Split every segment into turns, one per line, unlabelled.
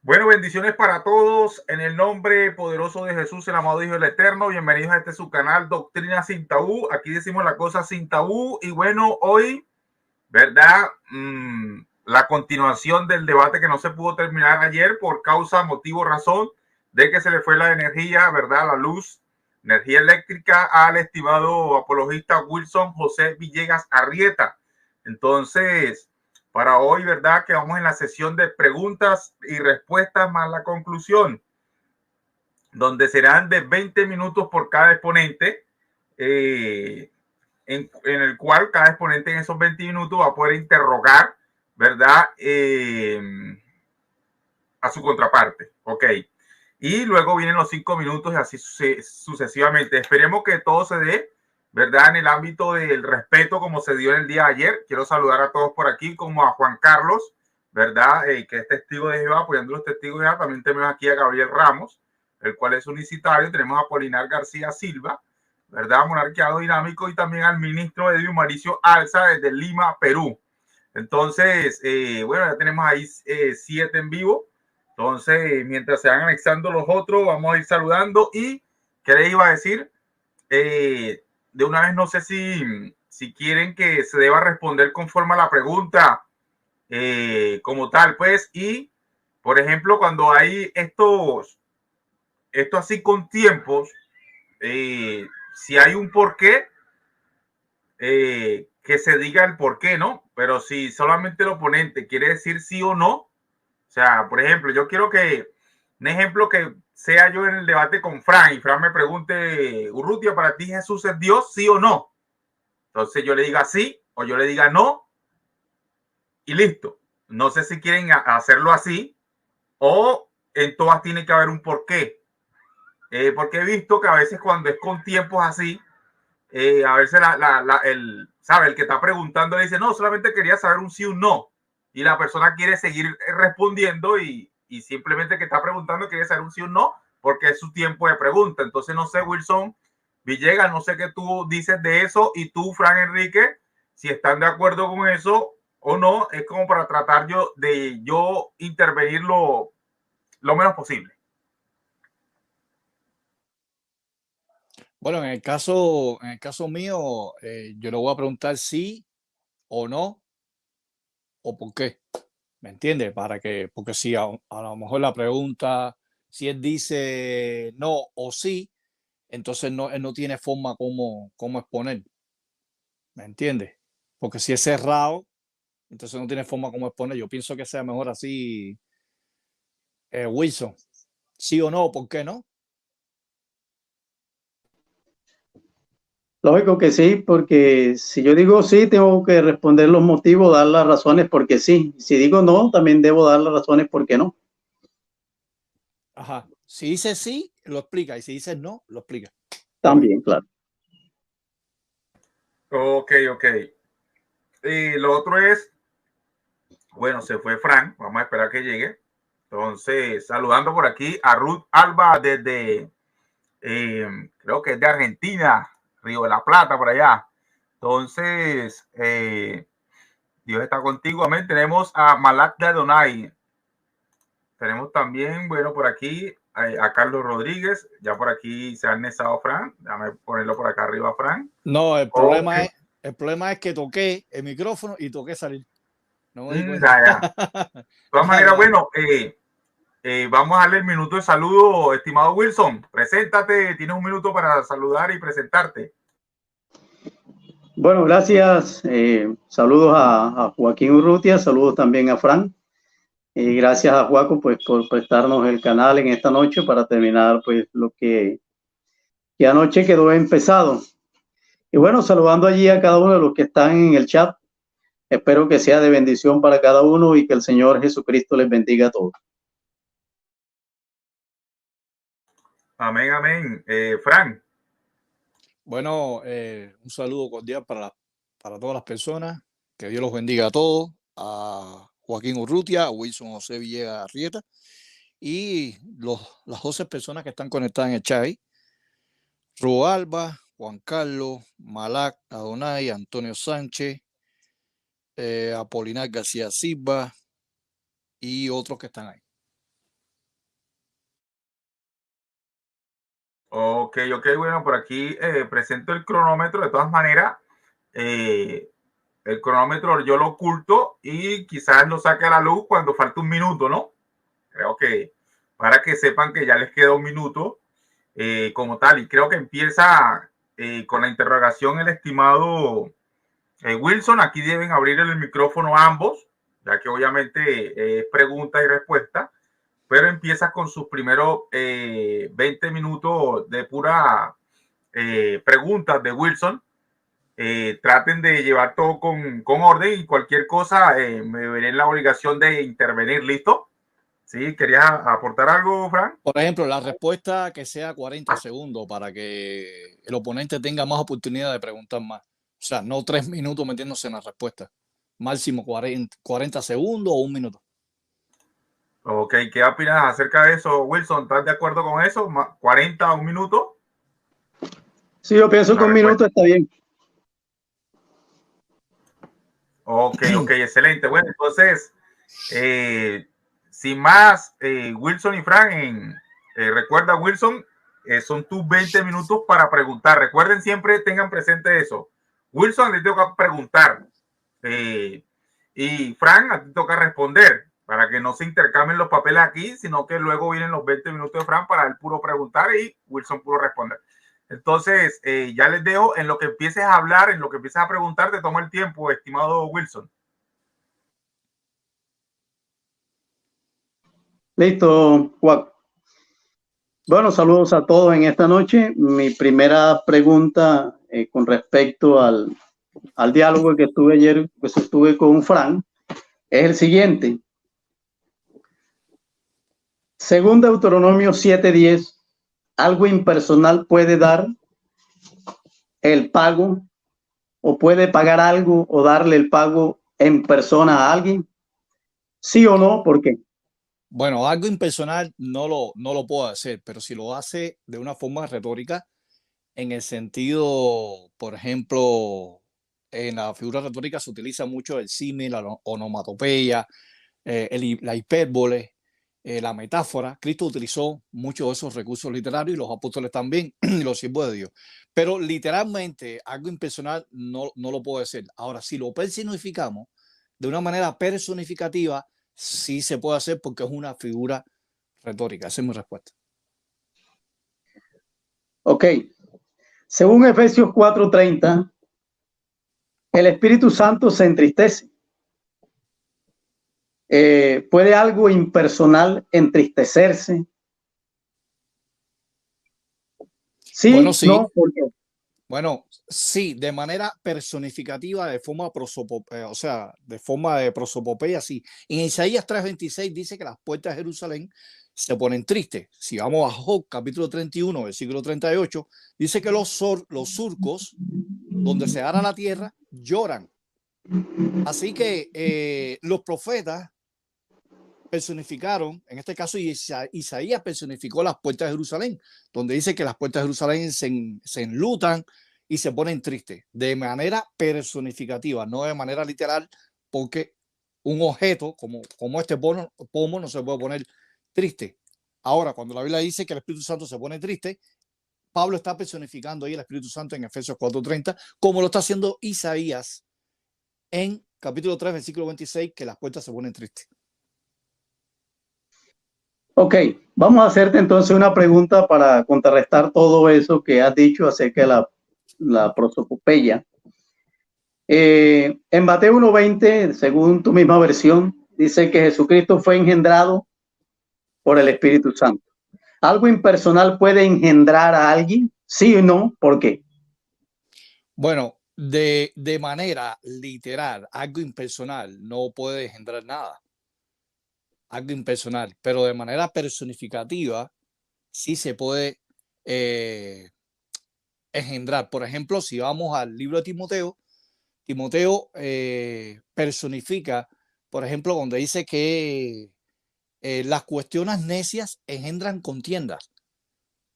Bueno, bendiciones para todos en el nombre poderoso de Jesús, el amado Hijo del Eterno. Bienvenidos a este su canal Doctrina Sin Tabú. Aquí decimos la cosa sin tabú. Y bueno, hoy, ¿verdad? La continuación del debate que no se pudo terminar ayer por causa, motivo, razón de que se le fue la energía, ¿verdad? La luz, energía eléctrica al estimado apologista Wilson José Villegas Arrieta. Entonces, para hoy, ¿verdad? Que vamos en la sesión de preguntas y respuestas más la conclusión, donde serán de 20 minutos por cada exponente, en el cual cada exponente en esos 20 minutos va a poder interrogar, ¿verdad? A su contraparte, ¿ok? Y luego vienen los 5 minutos y así sucesivamente. Esperemos que todo se dé, ¿verdad? En el ámbito del respeto como se dio en el día de ayer. Quiero saludar a todos por aquí, como a Juan Carlos, ¿verdad? Que es testigo de Jehová, apoyando los testigos de Jehová. También tenemos aquí a Gabriel Ramos, el cual es unicitario. Tenemos a Polinar García Silva, ¿verdad? Monarquiado dinámico, y también al ministro Edwin Mauricio Alza desde Lima, Perú. Entonces, bueno, ya tenemos ahí 7 en vivo. Entonces, mientras se van anexando los otros, vamos a ir saludando. ¿Y qué les iba a decir? De una vez, no sé si quieren que se deba responder conforme a la pregunta como tal, pues. Y, por ejemplo, cuando hay esto así con tiempos, si hay un porqué, que se diga el porqué, ¿no? Pero si solamente el oponente quiere decir sí o no, o sea, por ejemplo, yo quiero que, un ejemplo que sea yo en el debate con Fran y Fran me pregunte, Urrutia, ¿para ti Jesús es Dios, sí o no? Entonces yo le diga sí o yo le diga no y listo. No sé si quieren hacerlo así o en todas tiene que haber un porqué. Porque he visto que a veces cuando es con tiempos así, a veces ¿sabe? El que está preguntando le dice, no, solamente quería saber un sí o un no. Y la persona quiere seguir respondiendo y simplemente que está preguntando quiere saber un sí o un no porque es su tiempo de pregunta. Entonces, no sé, Wilson Villegas, no sé qué tú dices de eso y tú, Fran Enrique, si están de acuerdo con eso o no, es como para tratar yo intervenir lo menos posible.
Bueno, en el caso mío, yo le voy a preguntar sí o no o por qué. ¿Me entiende? Porque si a lo mejor la pregunta, si él dice no o sí, entonces no, él no tiene forma como exponer. ¿Me entiende? Porque si es cerrado, entonces no tiene forma como exponer. Yo pienso que sea mejor así, Wilson. Sí o no, ¿por qué no?
Lógico que sí, porque si yo digo sí, tengo que responder los motivos, dar las razones porque sí. Si digo no, también debo dar las razones porque no.
Ajá. Si dice sí, lo explica. Y si dice no, lo explica.
También, claro.
Ok, ok. Lo otro es, bueno, se fue Frank, vamos a esperar que llegue. Entonces, saludando por aquí a Ruth Alba desde, creo que es de Argentina, Río de la Plata, por allá. Entonces, Dios está contigo, amén. Tenemos a Malak de Adonai. Tenemos también, bueno, por aquí a Carlos Rodríguez. Ya por aquí se ha anexado Fran. Déjame ponerlo por acá arriba, Fran.
No,
Okay.
el problema es que toqué el micrófono y toqué salir. No me di
Ya,
cuenta.
ya. De todas
Ya,
maneras,
ya.
bueno, vamos a darle el minuto de saludo, estimado Wilson. Preséntate, tienes un minuto para saludar y presentarte.
Bueno, gracias. Saludos a Joaquín Urrutia, saludos también a Fran. Y gracias a Joaco pues, por prestarnos el canal en esta noche para terminar pues lo que anoche quedó empezado. Y bueno, saludando allí a cada uno de los que están en el chat. Espero que sea de bendición para cada uno y que el Señor Jesucristo les bendiga a todos.
Amén, amén. Fran.
Bueno, un saludo cordial para todas las personas. Que Dios los bendiga a todos. A Joaquín Urrutia, a Wilson José Villegas Arrieta y las 12 personas que están conectadas en el chat ahí. Ro Alba, Juan Carlos, Malak, Adonai, Antonio Sánchez, Apolinar García Silva y otros que están ahí.
Ok, bueno, por aquí presento el cronómetro. De todas maneras, el cronómetro yo lo oculto y quizás lo saque a la luz cuando falte un minuto, ¿no? Creo que para que sepan que ya les queda un minuto como tal. Y creo que empieza con la interrogación el estimado Wilson. Aquí deben abrir el micrófono ambos, ya que obviamente es pregunta y respuesta, pero empieza con sus primeros 20 minutos de pura preguntas de Wilson. Traten de llevar todo con orden y cualquier cosa me veré en la obligación de intervenir. ¿Listo? ¿Sí? ¿Querías aportar algo, Frank?
Por ejemplo, la respuesta que sea 40 segundos para que el oponente tenga más oportunidad de preguntar más. O sea, no 3 minutos metiéndose en la respuesta. Máximo 40 segundos o un minuto.
Ok, ¿qué opinas acerca de eso, Wilson? ¿Estás de acuerdo con eso? ¿40 a un minuto?
Sí, yo pienso que
La
un
respuesta.
minuto está bien.
Ok, excelente. Bueno, entonces, sin más, Wilson y Frank, recuerda, Wilson, son tus 20 minutos para preguntar. Recuerden siempre, tengan presente eso. Wilson, le toca preguntar. Y Frank, a ti toca responder, para que no se intercambien los papeles aquí, sino que luego vienen los 20 minutos de Frank para él puro preguntar y Wilson puro responder. Entonces, ya les dejo, en lo que empieces a hablar, en lo que empieces a preguntar, te tomo el tiempo, estimado Wilson.
Listo, Juan. Bueno, saludos a todos en esta noche. Mi primera pregunta con respecto al diálogo que tuve ayer, pues estuve con Fran, es el siguiente. Según Deuteronomio 7:10, algo impersonal puede dar el pago o puede pagar algo o darle el pago en persona a alguien. ¿Sí o no? ¿Por qué?
Bueno, algo impersonal no lo puedo hacer, pero si lo hace de una forma retórica, en el sentido, por ejemplo, en la figura retórica se utiliza mucho el símil, la onomatopeya, la hipérbole, la metáfora. Cristo utilizó muchos de esos recursos literarios y los apóstoles también, y los siervos de Dios. Pero literalmente algo impersonal no lo puedo decir. Ahora, si lo personificamos de una manera personificativa, sí se puede hacer porque es una figura retórica. Esa es mi respuesta.
Ok. Según Efesios 4:30, el Espíritu Santo se entristece. ¿Puede algo impersonal entristecerse? Sí,
Bueno, sí.
no, ¿por qué?
Bueno, sí, de manera personificativa, de forma o sea, de forma de prosopopeya, sí. En Isaías 3:26 dice que las puertas de Jerusalén se ponen tristes. Si vamos a Job, capítulo 31, versículo 38, dice que los surcos donde se ara la tierra lloran. Así que los profetas personificaron, en este caso Isaías personificó las puertas de Jerusalén, donde dice que las puertas de Jerusalén se enlutan y se ponen tristes, de manera personificativa, no de manera literal, porque un objeto como este pomo no se puede poner triste. Ahora, cuando la Biblia dice que el Espíritu Santo se pone triste, Pablo está personificando ahí el Espíritu Santo en Efesios 4:30, como lo está haciendo Isaías en capítulo 3, versículo 26, que las puertas se ponen tristes.
Ok, vamos a hacerte entonces una pregunta para contrarrestar todo eso que has dicho acerca de la prosopopeya. En Mateo 1:20, según tu misma versión, dice que Jesucristo fue engendrado por el Espíritu Santo. ¿Algo impersonal puede engendrar a alguien? ¿Sí o no? ¿Por qué?
Bueno, de manera literal, algo impersonal no puede engendrar nada, algo impersonal, pero de manera personificativa sí se puede eh, engendrar. Por ejemplo, si vamos al libro de Timoteo, Timoteo personifica, por ejemplo, donde dice que las cuestiones necias engendran contiendas.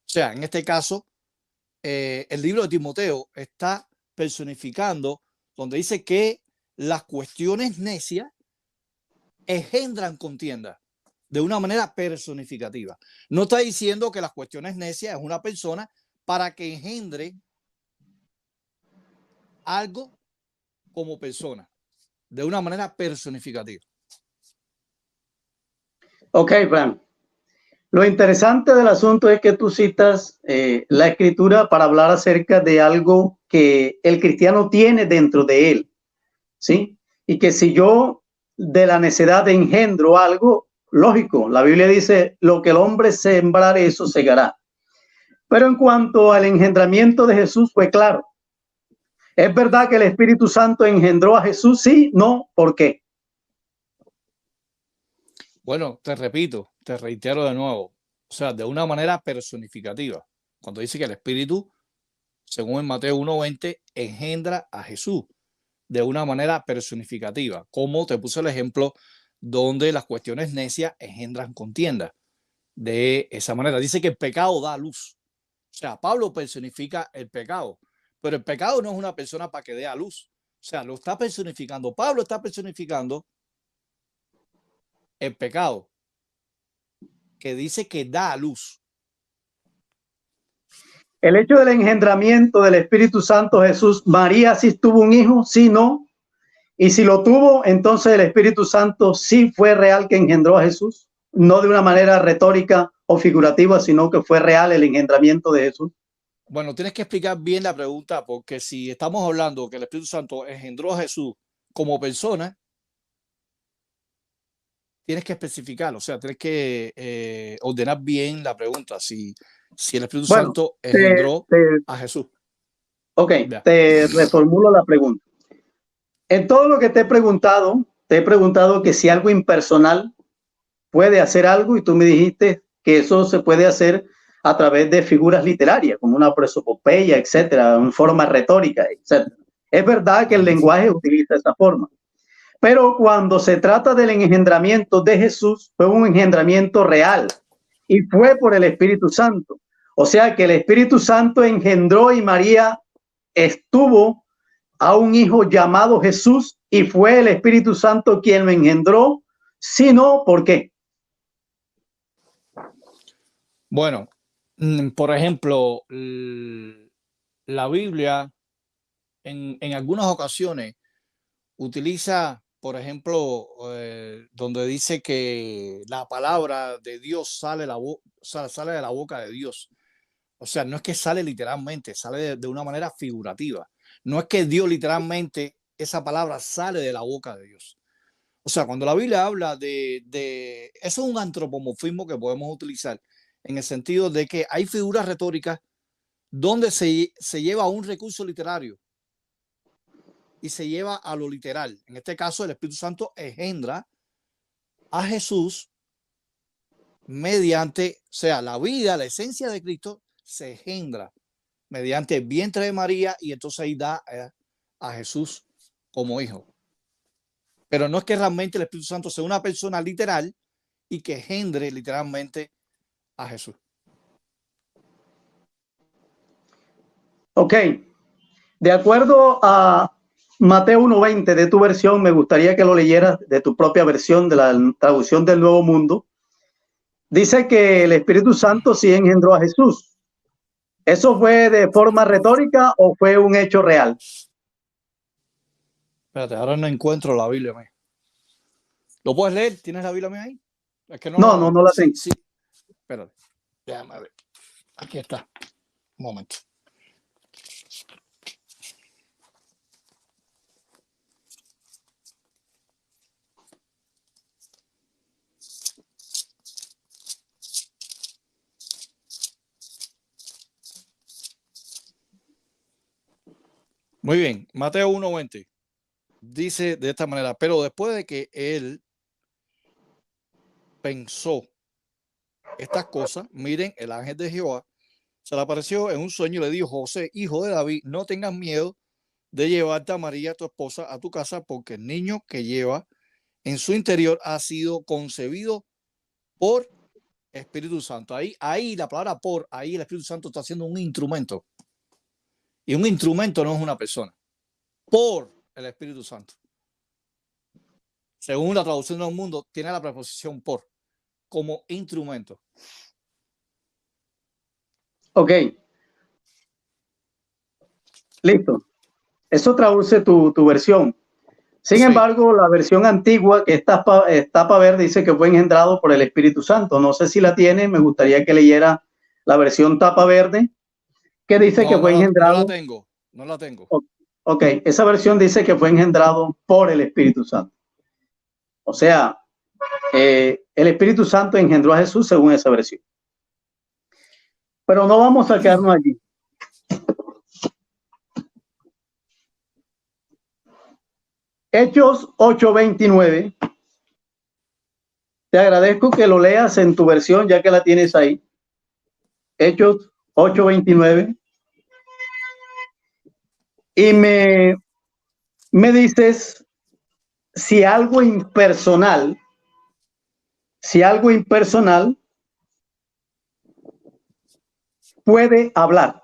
O sea, en este caso, el libro de Timoteo está personificando donde dice que las cuestiones necias engendran contienda. de una manera personificativa. No está diciendo que las cuestiones necias es una persona para que engendre algo como persona, de una manera personificativa.
Ok, Fran. Lo interesante del asunto es que tú citas la escritura para hablar acerca de algo que el cristiano tiene dentro de él, ¿sí? Y que si yo de la necedad engendro algo, lógico, la Biblia dice, lo que el hombre sembrare, eso segará. Pero en cuanto al engendramiento de Jesús, fue claro. ¿Es verdad que el Espíritu Santo engendró a Jesús? Sí, no, ¿por qué?
Bueno, te repito, te reitero de nuevo, o sea, de una manera personificativa. Cuando dice que el Espíritu, según en Mateo 1:20, engendra a Jesús de una manera personificativa, como te puse el ejemplo donde las cuestiones necias engendran contienda. De esa manera, dice que el pecado da luz. O sea, Pablo personifica el pecado, pero el pecado no es una persona para que dé a luz. O sea, lo está personificando. Pablo está personificando el pecado, que dice que da a luz.
El hecho del engendramiento del Espíritu Santo Jesús, María sí tuvo un hijo, sí, no. Y si lo tuvo, entonces el Espíritu Santo sí fue real que engendró a Jesús, no de una manera retórica o figurativa, sino que fue real el engendramiento de Jesús.
Bueno, tienes que explicar bien la pregunta, porque si estamos hablando que el Espíritu Santo engendró a Jesús como persona, tienes que especificarlo, o sea, tienes que ordenar bien la pregunta, si el Espíritu Santo engendró a Jesús.
Ok, te reformulo la pregunta. En todo lo que te he preguntado que si algo impersonal puede hacer algo y tú me dijiste que eso se puede hacer a través de figuras literarias, como una prosopopeya, etcétera, en forma retórica, etcétera. Es verdad que el lenguaje utiliza esa forma. Pero cuando se trata del engendramiento de Jesús, fue un engendramiento real y fue por el Espíritu Santo. O sea que el Espíritu Santo engendró y María estuvo a un hijo llamado Jesús y fue el Espíritu Santo quien lo engendró. Si no, ¿por qué?
Bueno, por ejemplo, la Biblia en algunas ocasiones utiliza, por ejemplo, donde dice que la palabra de Dios sale de la boca de Dios. O sea, no es que sale literalmente, sale de una manera figurativa. No es que Dios literalmente, esa palabra sale de la boca de Dios. O sea, cuando la Biblia habla eso es un antropomorfismo que podemos utilizar en el sentido de que hay figuras retóricas donde se lleva un recurso literario y se lleva a lo literal. En este caso, el Espíritu Santo engendra a Jesús mediante, o sea, la vida, la esencia de Cristo se engendra mediante el vientre de María y entonces ahí da a Jesús como hijo. Pero no es que realmente el Espíritu Santo sea una persona literal y que engendre literalmente a Jesús.
Ok. De acuerdo a Mateo 1:20 de tu versión, me gustaría que lo leyeras de tu propia versión, de la traducción del Nuevo Mundo. Dice que el Espíritu Santo sí engendró a Jesús. ¿Eso fue de forma retórica o fue un hecho real?
Espérate, ahora no encuentro la Biblia mía. ¿Lo puedes leer? ¿Tienes la Biblia mía ahí? Es que
No la tengo.
Sí. Espérate, déjame ver. Aquí está. Un momento. Muy bien, Mateo 1:20 dice de esta manera, pero después de que él pensó estas cosas, miren, el ángel de Jehová se le apareció en un sueño y le dijo: José, hijo de David, no tengas miedo de llevarte a María, tu esposa, a tu casa, porque el niño que lleva en su interior ha sido concebido por Espíritu Santo. Ahí la palabra por, ahí el Espíritu Santo está haciendo un instrumento. Y un instrumento no es una persona. Por el Espíritu Santo. Según la traducción del mundo, tiene la preposición por. como instrumento.
Ok, listo. Eso traduce tu versión. Sin
Sí.
embargo, la versión antigua que está para ver dice que fue engendrado por el Espíritu Santo. No sé si la tiene, me gustaría que leyera la versión tapa verde, que dice que fue engendrado.
No la tengo.
Ok, esa versión dice que fue engendrado por el Espíritu Santo. O sea, el Espíritu Santo engendró a Jesús según esa versión. Pero no vamos a quedarnos allí. Hechos 8:29. Te agradezco que lo leas en tu versión, ya que la tienes ahí. Hechos 8:29. Y me dices si algo impersonal puede hablar.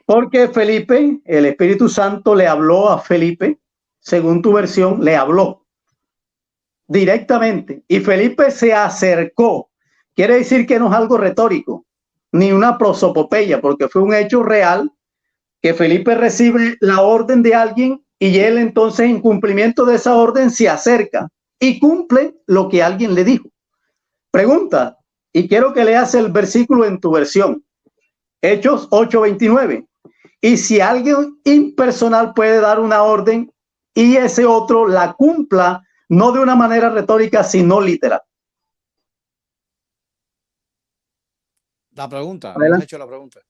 Porque Felipe, el Espíritu Santo le habló a Felipe, según tu versión, le habló directamente. Y Felipe se acercó. Quiere decir que no es algo retórico, ni una prosopopeya, porque fue un hecho real que Felipe recibe la orden de alguien y él entonces en cumplimiento de esa orden se acerca y cumple lo que alguien le dijo. Pregunta, y quiero que leas el versículo en tu versión. Hechos 8:29. Y si alguien impersonal puede dar una orden y ese otro la cumpla, no de una manera retórica, sino literal.
La pregunta, no me has
Adelante.
hecho la pregunta.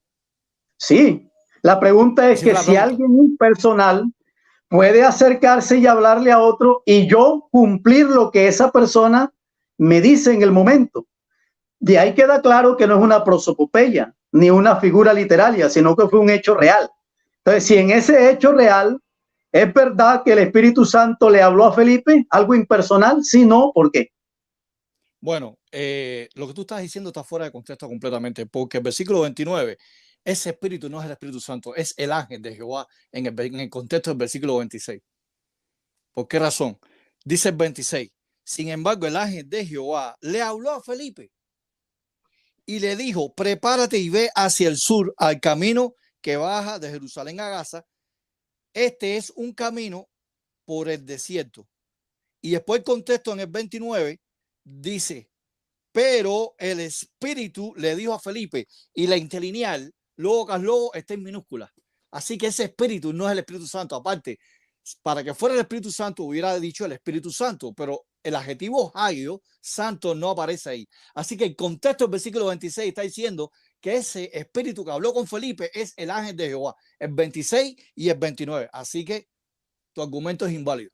Sí, la pregunta es que si alguien impersonal puede acercarse y hablarle a otro y yo cumplir lo que esa persona me dice en el momento. De ahí queda claro que no es una prosopopeya ni una figura literaria, sino que fue un hecho real. Entonces, si en ese hecho real es verdad que el Espíritu Santo le habló a Felipe, algo impersonal, si no, ¿por qué?
Bueno, lo que tú estás diciendo está fuera de contexto completamente, porque el versículo 29, ese espíritu no es el Espíritu Santo, es el ángel de Jehová en el contexto del versículo 26. ¿Por qué razón? Dice el 26, sin embargo, el ángel de Jehová le habló a Felipe y le dijo, prepárate y ve hacia el sur, al camino que baja de Jerusalén a Gaza. Este es un camino por el desierto. Y después el contexto en el 29 dice, pero el espíritu le dijo a Felipe, y la interlineal, luego está en minúscula. Así que ese espíritu no es el Espíritu Santo. Aparte, para que fuera el Espíritu Santo hubiera dicho el Espíritu Santo, pero el adjetivo hagios, santo, no aparece ahí. Así que el contexto del versículo 26 está diciendo que ese espíritu que habló con Felipe es el ángel de Jehová, el 26 y el 29. Así que tu argumento es inválido.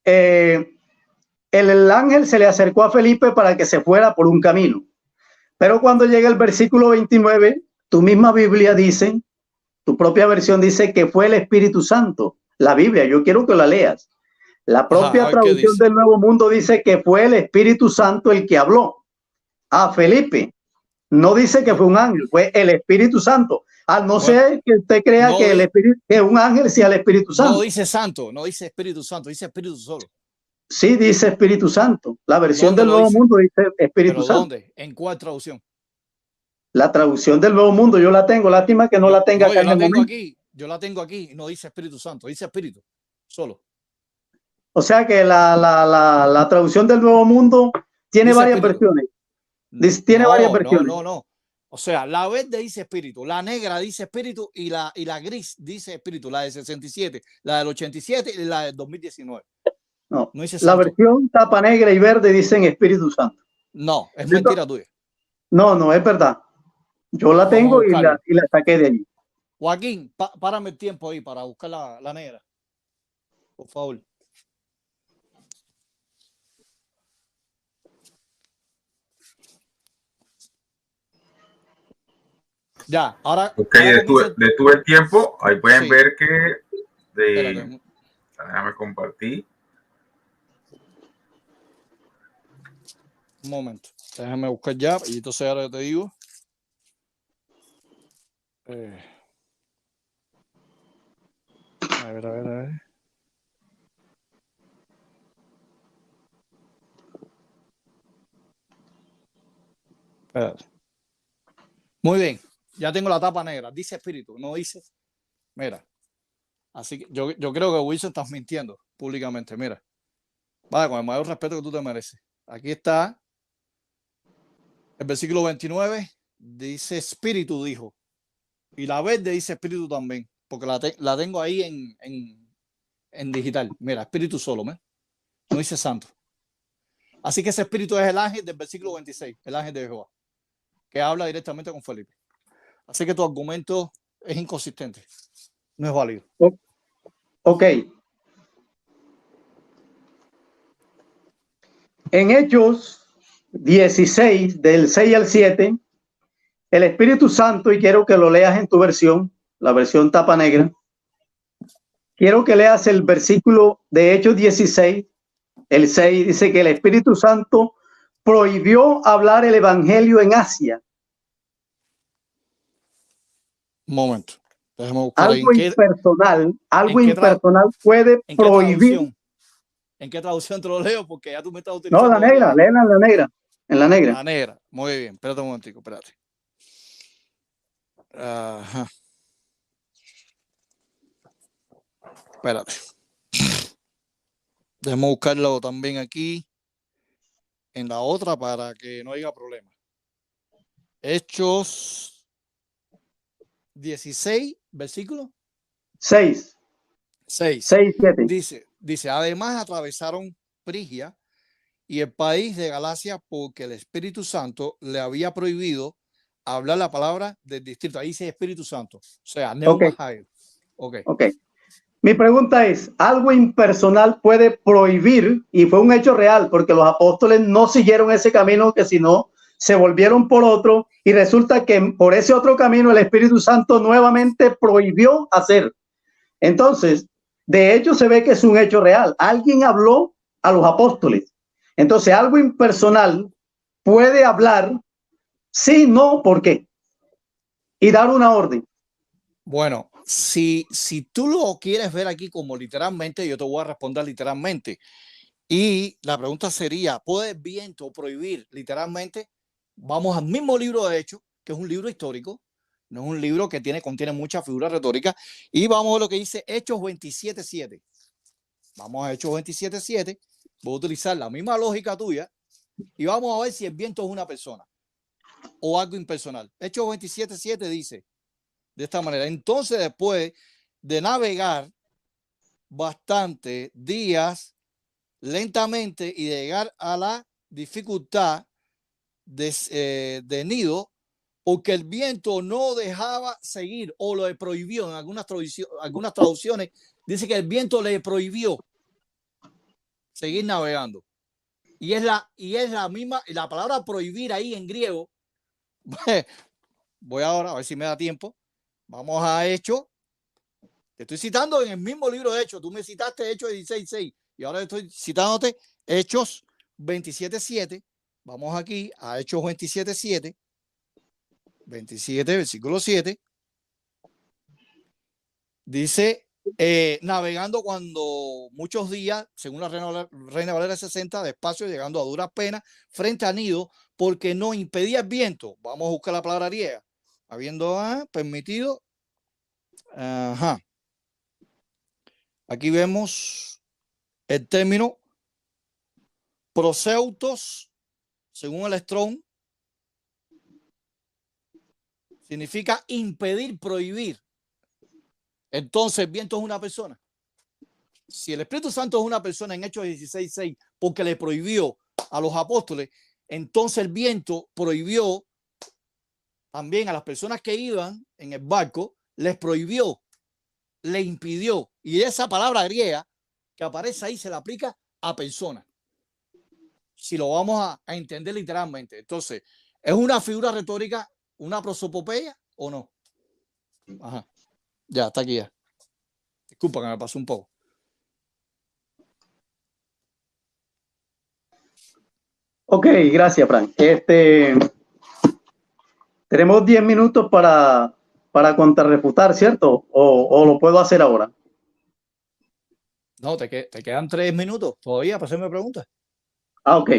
El ángel se le acercó a Felipe para que se fuera por un camino. Pero cuando llega el versículo 29, tu misma Biblia dice, tu propia versión dice que fue el Espíritu Santo. La Biblia, yo quiero que la leas. La propia traducción del Nuevo Mundo dice que fue el Espíritu Santo el que habló a Felipe. No dice que fue un ángel, fue el Espíritu Santo. A no ser que usted crea que el Espíritu, que un ángel sea el Espíritu Santo.
No dice santo, no dice Espíritu Santo, dice Espíritu solo.
Sí, dice Espíritu Santo. La versión del Nuevo Mundo dice Espíritu Santo.
¿Dónde? ¿En cuál traducción?
La traducción del Nuevo Mundo yo la tengo. Lástima que no la tenga acá en el momento.
Yo la tengo aquí. No dice Espíritu Santo, dice Espíritu solo.
O sea que la traducción del Nuevo Mundo tiene varias versiones. Tiene varias versiones.
No. O sea, la verde dice espíritu, la negra dice espíritu y la gris dice espíritu, la del 67, la del 87 y la del 2019.
No dice la versión tapa negra y verde dicen Espíritu Santo.
No, es mentira tuya.
No, es verdad. Yo la tengo y la saqué de allí.
Joaquín, párame el tiempo ahí para buscar la negra. Por favor. Ya, ahora.
Ok, detuve el tiempo. Ahí pueden ver que. Déjame compartir.
Un momento. Déjame buscar ya y entonces ahora te digo. A ver. Espérate. Muy bien, ya tengo la tapa negra. Dice espíritu, no dice. Mira, así que yo creo que Wilson estás mintiendo públicamente. Mira, vale, con el mayor respeto que tú te mereces. Aquí está el versículo 29. Dice espíritu, dijo. Y la verde dice espíritu también, porque la tengo ahí en digital. Mira, espíritu solo, ¿me? No dice santo. Así que ese espíritu es el ángel del versículo 26, el ángel de Jehová, que habla directamente con Felipe. Así que tu argumento es inconsistente, no es válido.
Ok. En Hechos 16, del 6 al 7, el Espíritu Santo, y quiero que lo leas en tu versión, la versión tapa negra. Quiero que leas el versículo de Hechos 16, el 6, dice que el Espíritu Santo prohibió hablar el evangelio en Asia.
Un momento, déjame buscar
Algo impersonal puede
¿en qué
prohibir.
traducción? ¿En qué traducción te lo leo? Porque ya tú me estás
No,
utilizando.
la negra, léela en la negra. En la negra.
La negra, muy bien, espérate un momentico, espérate. Ajá. Espérate. Déjame buscarlo también aquí en la otra para que no haya problema. Hechos 16, versículo
6,
6.
6, 7.
Dice, además atravesaron Frigia y el país de Galacia porque el Espíritu Santo le había prohibido hablar la palabra del distrito. Ahí dice Espíritu Santo, o sea, Neuma Jair. Okay.
Mi pregunta es, algo impersonal puede prohibir, y fue un hecho real, porque los apóstoles no siguieron ese camino, que si no, se volvieron por otro, y resulta que por ese otro camino el Espíritu Santo nuevamente prohibió hacer. Entonces, de hecho se ve que es un hecho real. Alguien habló a los apóstoles. Entonces, algo impersonal puede hablar, sí, no, ¿por qué? Y dar una orden.
Bueno, si tú lo quieres ver aquí como literalmente, yo te voy a responder literalmente. Y la pregunta sería, ¿puede el viento prohibir literalmente? Vamos al mismo libro de Hechos, que es un libro histórico, no es un libro que contiene muchas figuras retóricas, y vamos a ver lo que dice Hechos 27.7. Vamos a Hechos 27.7, voy a utilizar la misma lógica tuya, y vamos a ver si el viento es una persona o algo impersonal. Hechos 27.7 dice de esta manera: entonces, después de navegar bastantes días lentamente y de llegar a la dificultad de Nido, porque el viento no dejaba seguir o lo prohibió. En algunas traducciones dice que el viento le prohibió seguir navegando. Y es la misma, la palabra prohibir ahí en griego. Voy ahora a ver si me da tiempo. Vamos a Hechos. Te estoy citando en el mismo libro de Hechos. Tú me citaste Hechos 16.6 y ahora estoy citándote Hechos 27.7. Vamos aquí a Hechos 27.7. 27, versículo 7. Dice, navegando cuando muchos días, según la Reina Valera 60, despacio, llegando a duras penas, frente a Nido, porque no impedía el viento. Vamos a buscar la palabra griega. Habiendo permitido. Ajá. Aquí vemos el término proseutos, según el Strong, significa impedir, prohibir. Entonces, el viento es una persona. Si el Espíritu Santo es una persona en Hechos 16.6 porque le prohibió a los apóstoles, entonces el viento prohibió también a las personas que iban en el barco, les prohibió, le impidió. Y esa palabra griega que aparece ahí se la aplica a personas. Si lo vamos a entender literalmente. Entonces, ¿es una figura retórica, una prosopopeya o no? Ajá. Ya, está aquí ya. Disculpa que me pasó un poco.
Ok, gracias, Frank. Tenemos 10 minutos para contrarrefutar, ¿cierto? ¿O lo puedo hacer ahora?
No, te quedan 3 minutos todavía para hacerme preguntas.
Ok.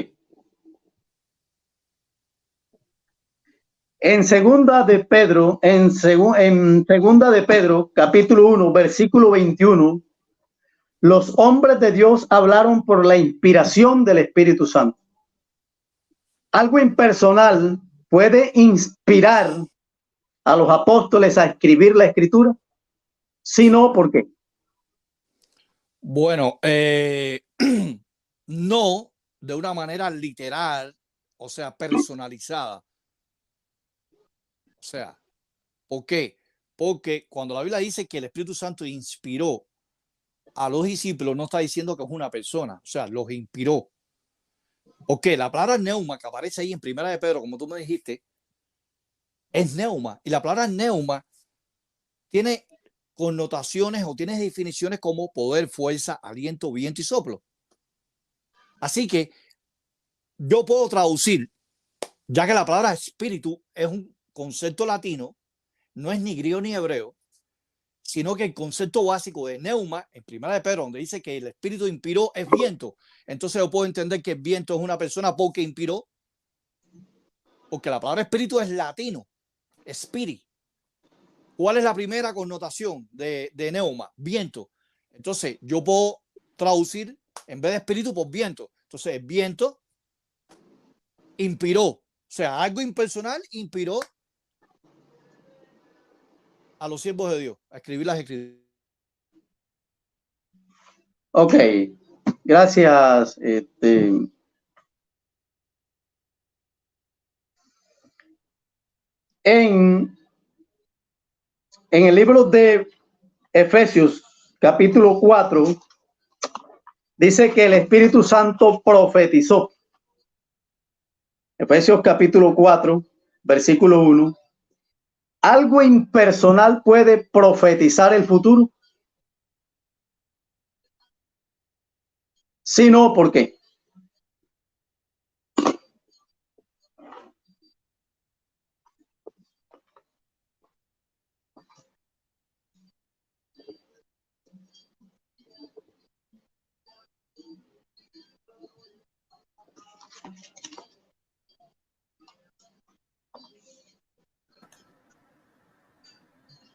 En segunda de Pedro, en segunda de Pedro, capítulo 1, versículo 21, los hombres de Dios hablaron por la inspiración del Espíritu Santo. Algo impersonal puede inspirar a los apóstoles a escribir la escritura. Si no, ¿por qué?
Bueno, no de una manera literal, o sea, personalizada. O sea, ¿por qué? Porque cuando la Biblia dice que el Espíritu Santo inspiró a los discípulos, no está diciendo que es una persona, o sea, los inspiró. Ok, la palabra neuma que aparece ahí en Primera de Pedro, como tú me dijiste, es neuma. Y la palabra neuma tiene connotaciones o tiene definiciones como poder, fuerza, aliento, viento y soplo. Así que yo puedo traducir, ya que la palabra espíritu es un concepto latino, no es ni griego ni hebreo, sino que el concepto básico de neuma, en Primera de Pedro, donde dice que el espíritu inspiró, es viento. Entonces yo puedo entender que el viento es una persona porque inspiró, porque la palabra espíritu es latino, spirit. ¿Cuál es la primera connotación de neuma? Viento. Entonces yo puedo traducir en vez de espíritu por viento. Entonces el viento inspiró, o sea, algo impersonal inspiró a los siervos de Dios a escribir las escrituras.
Ok, gracias. En el libro de Efesios, capítulo 4, dice que el Espíritu Santo profetizó. Efesios capítulo 4, versículo 1. ¿Algo impersonal puede profetizar el futuro? Si no, ¿por qué?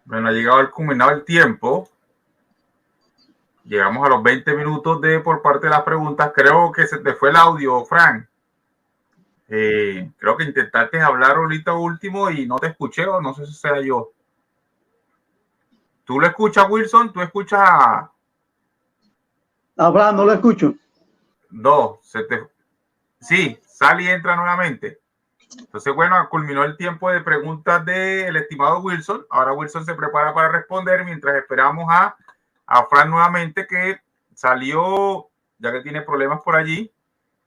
Bueno, ha llegado el culminado el tiempo. Llegamos a los 20 minutos por parte de las preguntas. Creo que se te fue el audio, Frank. Creo que intentaste hablar ahorita último y no te escuché, o no sé si sea yo. ¿Tú lo escuchas, Wilson? ¿Tú escuchas a...
Abraham, no lo escucho.
No, sí, sale y entra nuevamente. Entonces, bueno, culminó el tiempo de preguntas del estimado Wilson. Ahora Wilson se prepara para responder mientras esperamos a Fran nuevamente, que salió, ya que tiene problemas por allí,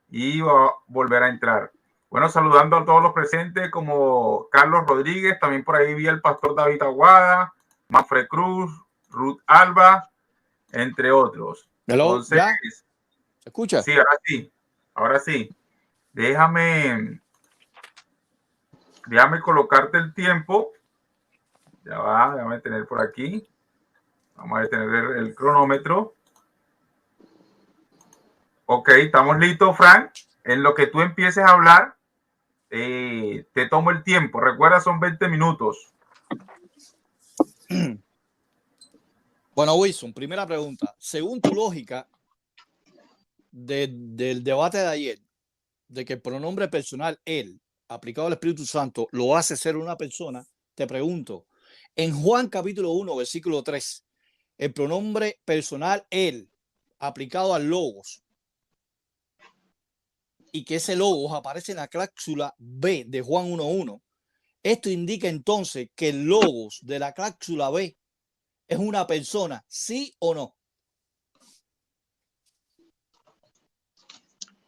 y va a volver a entrar. Bueno, saludando a todos los presentes, como Carlos Rodríguez, también por ahí vi el pastor David Aguada, Manfred Cruz, Ruth Alba, entre otros.
Hello,
entonces,
¿ya? ¿Se escucha?
Sí, ahora sí. Déjame colocarte el tiempo. Ya va, déjame tener por aquí. Vamos a detener el cronómetro. Ok, estamos listos, Frank. En lo que tú empieces a hablar, te tomo el tiempo. Recuerda, son 20 minutos.
Bueno, Wilson, primera pregunta. Según tu lógica del debate de ayer, de que el pronombre personal él, aplicado al Espíritu Santo, lo hace ser una persona, te pregunto, en Juan capítulo 1, versículo 3, el pronombre personal él, aplicado al logos, y que ese logos aparece en la cláusula B de Juan 1.1, esto indica entonces que el logos de la cláusula B es una persona, ¿sí o no?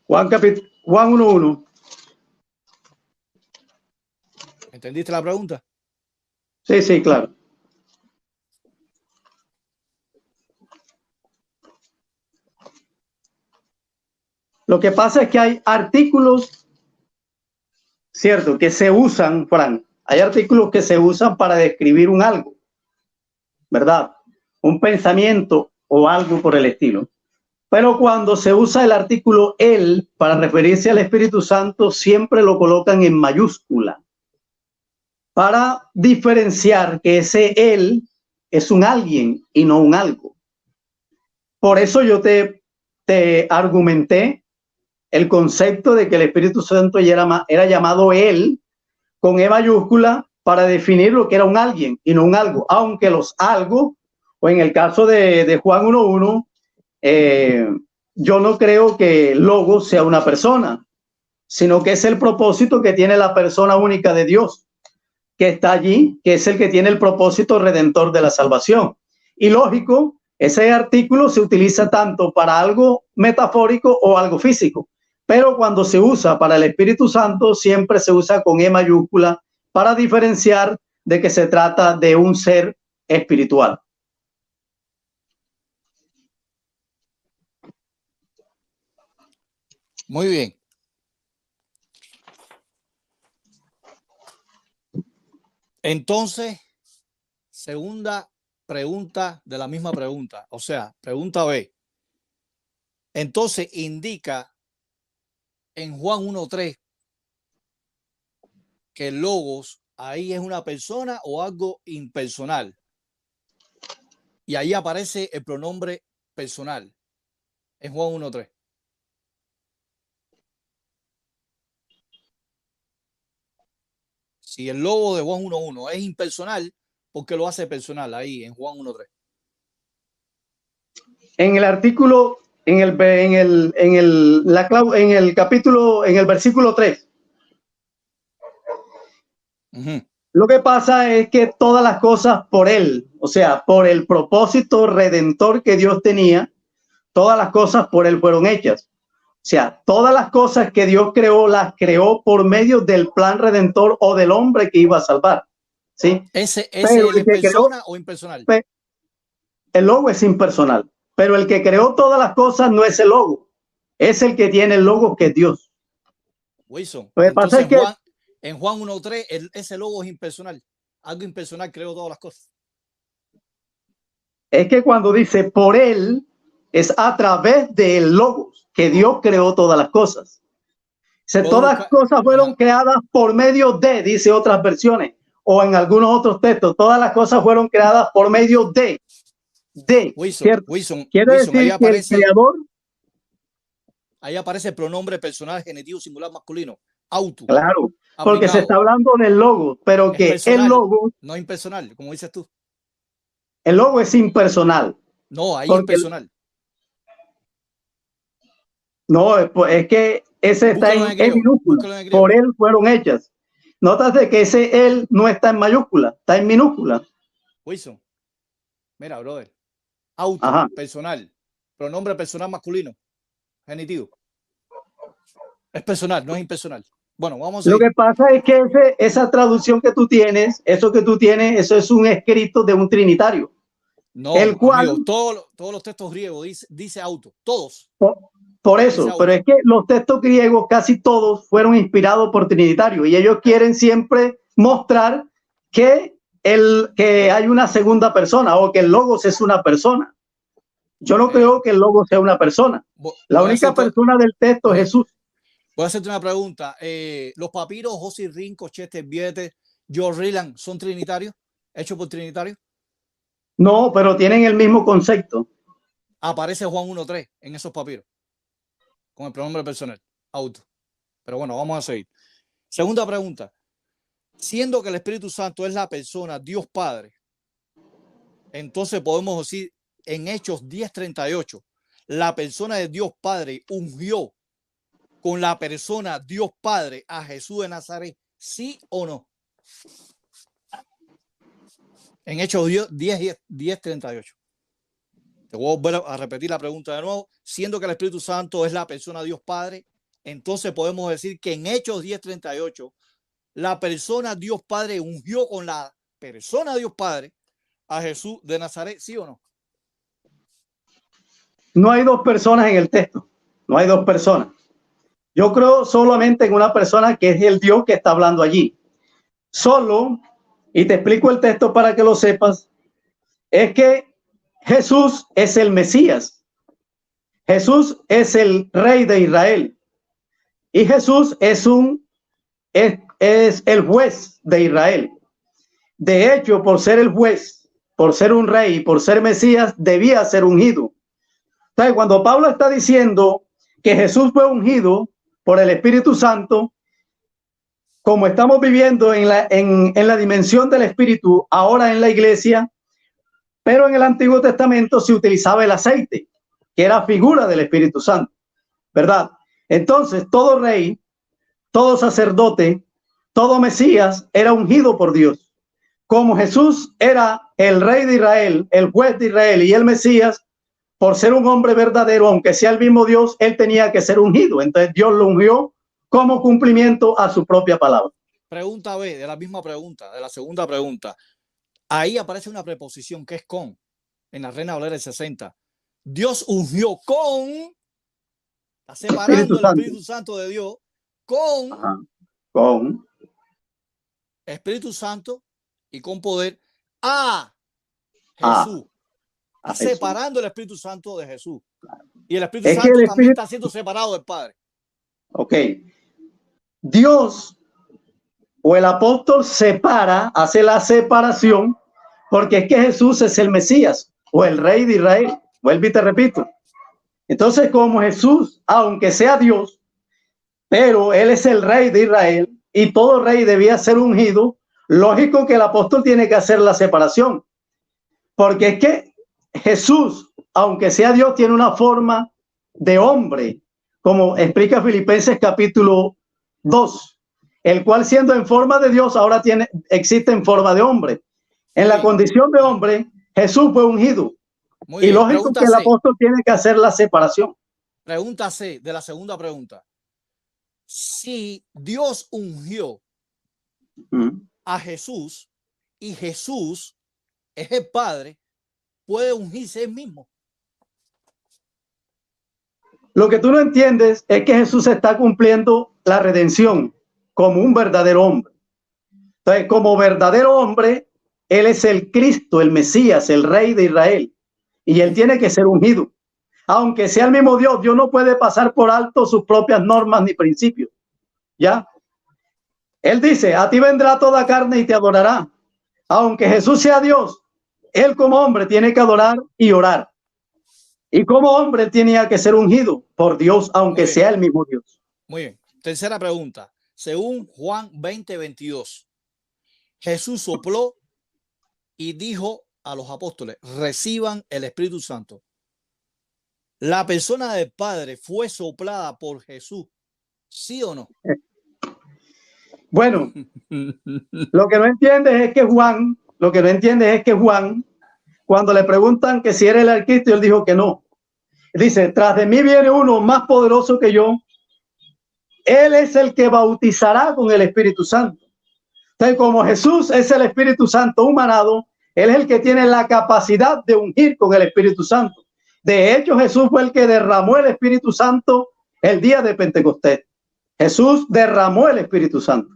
Juan 1.1.
¿Entendiste la pregunta?
Sí, sí, claro. Lo que pasa es que hay artículos, cierto, que se usan, Frank. Hay artículos que se usan para describir un algo, ¿verdad? Un pensamiento o algo por el estilo. Pero cuando se usa el artículo él para referirse al Espíritu Santo, siempre lo colocan en mayúscula. para diferenciar que ese él es un alguien y no un algo. Por eso yo te argumenté el concepto de que el Espíritu Santo era llamado él con E mayúscula para definir lo que era un alguien y no un algo, aunque los algo, o en el caso de Juan 1.1, yo no creo que Logos sea una persona, sino que es el propósito que tiene la persona única de Dios, que está allí, que es el que tiene el propósito redentor de la salvación. Y lógico, ese artículo se utiliza tanto para algo metafórico o algo físico, pero cuando se usa para el Espíritu Santo, siempre se usa con E mayúscula para diferenciar de que se trata de un ser espiritual.
Muy bien. Entonces, segunda pregunta de la misma pregunta, o sea, pregunta B. Entonces indica en Juan 1.3 que el Logos ahí es una persona o algo impersonal. Y ahí aparece el pronombre personal en Juan 1.3. Si el Logos de Juan 1.1 es impersonal, ¿por qué lo hace personal ahí en Juan 1.3?
En el artículo, en el capítulo, en el versículo 3. Lo que pasa es que todas las cosas por él, o sea, por el propósito redentor que Dios tenía, todas las cosas por él fueron hechas. O sea, todas las cosas que Dios creó, las creó por medio del plan redentor o del hombre que iba a salvar. ¿Sí?
¿Ese es persona o impersonal?
El logo es impersonal, pero el que creó todas las cosas no es el logo, es el que tiene el logo, que es Dios.
Wilson,
lo que pasa es que
en Juan 1.3 ese logo es impersonal. Algo impersonal creó todas las cosas.
Es que cuando dice por él, es a través del logos que Dios creó todas las cosas. Todas las cosas fueron creadas por medio de, dice otras versiones, o en algunos otros textos, todas las cosas fueron creadas por medio de.
Wilson,
quiere decir
ahí
que
aparece,
el creador.
Ahí aparece el pronombre personal genitivo singular masculino, auto.
Claro, porque se está hablando del logo, pero que
personal,
el logo
no impersonal, como dices tú.
El logo es impersonal.
No, ahí es personal.
No, es que ese está en minúscula. Por él fueron hechas. Nótate que ese él no está en mayúscula, está en minúscula.
Wilson, mira, brother. Auto, personal, pronombre personal masculino, genitivo. Es personal, no es impersonal. Bueno, vamos a
Lo que pasa es que esa traducción que tú tienes, eso es un escrito de un trinitario.
No, el cual, amigo, todos los textos griegos dice auto, todos.
Por eso, pero es que los textos griegos casi todos fueron inspirados por trinitarios y ellos quieren siempre mostrar que hay una segunda persona o que el logos es una persona. Yo no creo que el logos sea una persona. La única persona del texto es Jesús.
Voy a hacerte una pregunta. ¿Los papiros José Rinco, Chester Viete, George Ryland son trinitarios? ¿Hechos por trinitarios?
No, pero tienen el mismo concepto.
Aparece Juan 1.3 en esos papiros con el pronombre personal, auto. Pero bueno, vamos a seguir. Segunda pregunta. Siendo que el Espíritu Santo es la persona Dios Padre, entonces podemos decir en Hechos 10:38, la persona de Dios Padre ungió con la persona Dios Padre a Jesús de Nazaret, ¿sí o no? En Hechos 10:38. Te voy a volver a repetir la pregunta de nuevo. Siendo que el Espíritu Santo es la persona Dios Padre, entonces podemos decir que en Hechos 10:38 la persona Dios Padre ungió con la persona Dios Padre a Jesús de Nazaret, ¿sí o no?
No hay dos personas en el texto. No hay dos personas. Yo creo solamente en una persona que es el Dios que está hablando allí. Solo, y te explico el texto para que lo sepas, es que Jesús es el Mesías. Jesús es el Rey de Israel. Y Jesús es el juez de Israel. De hecho, por ser el juez, por ser un rey, por ser Mesías, debía ser ungido. Entonces, cuando Pablo está diciendo que Jesús fue ungido por el Espíritu Santo, como estamos viviendo en la dimensión del Espíritu ahora en la iglesia, pero en el Antiguo Testamento se utilizaba el aceite, que era figura del Espíritu Santo, ¿verdad? Entonces, todo rey, todo sacerdote, todo Mesías era ungido por Dios. Como Jesús era el rey de Israel, el juez de Israel y el Mesías, por ser un hombre verdadero, aunque sea el mismo Dios, él tenía que ser ungido. Entonces Dios lo ungió como cumplimiento a su propia palabra.
Pregunta B, de la misma pregunta, de la segunda pregunta. Ahí aparece una preposición que es con, en la Reina Valera del 60. Dios ungió con, está separando el Espíritu Santo de Dios con Espíritu Santo y con poder a Jesús. Está separando el Espíritu Santo de Jesús. Y el Espíritu Santo también está siendo separado del Padre.
Ok. Dios o el apóstol separa, hace la separación, porque es que Jesús es el Mesías o el rey de Israel. Vuelvo y te repito. Entonces, como Jesús, aunque sea Dios, pero él es el rey de Israel y todo rey debía ser ungido, lógico que el apóstol tiene que hacer la separación. Porque es que Jesús, aunque sea Dios, tiene una forma de hombre, como explica Filipenses capítulo 2, el cual siendo en forma de Dios ahora existe en forma de hombre. En la condición de hombre, Jesús fue ungido.
Muy bien.
Y lógico que el apóstol tiene que hacer la separación.
Pregunta C de la segunda pregunta. Si Dios ungió a Jesús y Jesús es el Padre, ¿puede ungirse él mismo?
Lo que tú no entiendes es que Jesús está cumpliendo la redención como un verdadero hombre. Entonces, como verdadero hombre, él es el Cristo, el Mesías, el rey de Israel. Y él tiene que ser ungido. Aunque sea el mismo Dios, Dios no puede pasar por alto sus propias normas ni principios. ¿Ya? Él dice, a ti vendrá toda carne y te adorará. Aunque Jesús sea Dios, él como hombre tiene que adorar y orar. Y como hombre él tenía que ser ungido por Dios, aunque sea el mismo Dios.
Muy bien. Tercera pregunta. Según Juan 20:22, Jesús sopló y dijo a los apóstoles, reciban el Espíritu Santo. ¿La persona del Padre fue soplada por Jesús? ¿Sí o no?
Bueno, lo que no entiendes es que Juan, cuando le preguntan que si era el Cristo, él dijo que no. Dice, tras de mí viene uno más poderoso que yo. Él es el que bautizará con el Espíritu Santo. Entonces, como Jesús es el Espíritu Santo humanado, él es el que tiene la capacidad de ungir con el Espíritu Santo. De hecho, Jesús fue el que derramó el Espíritu Santo el día de Pentecostés. Jesús derramó el Espíritu Santo.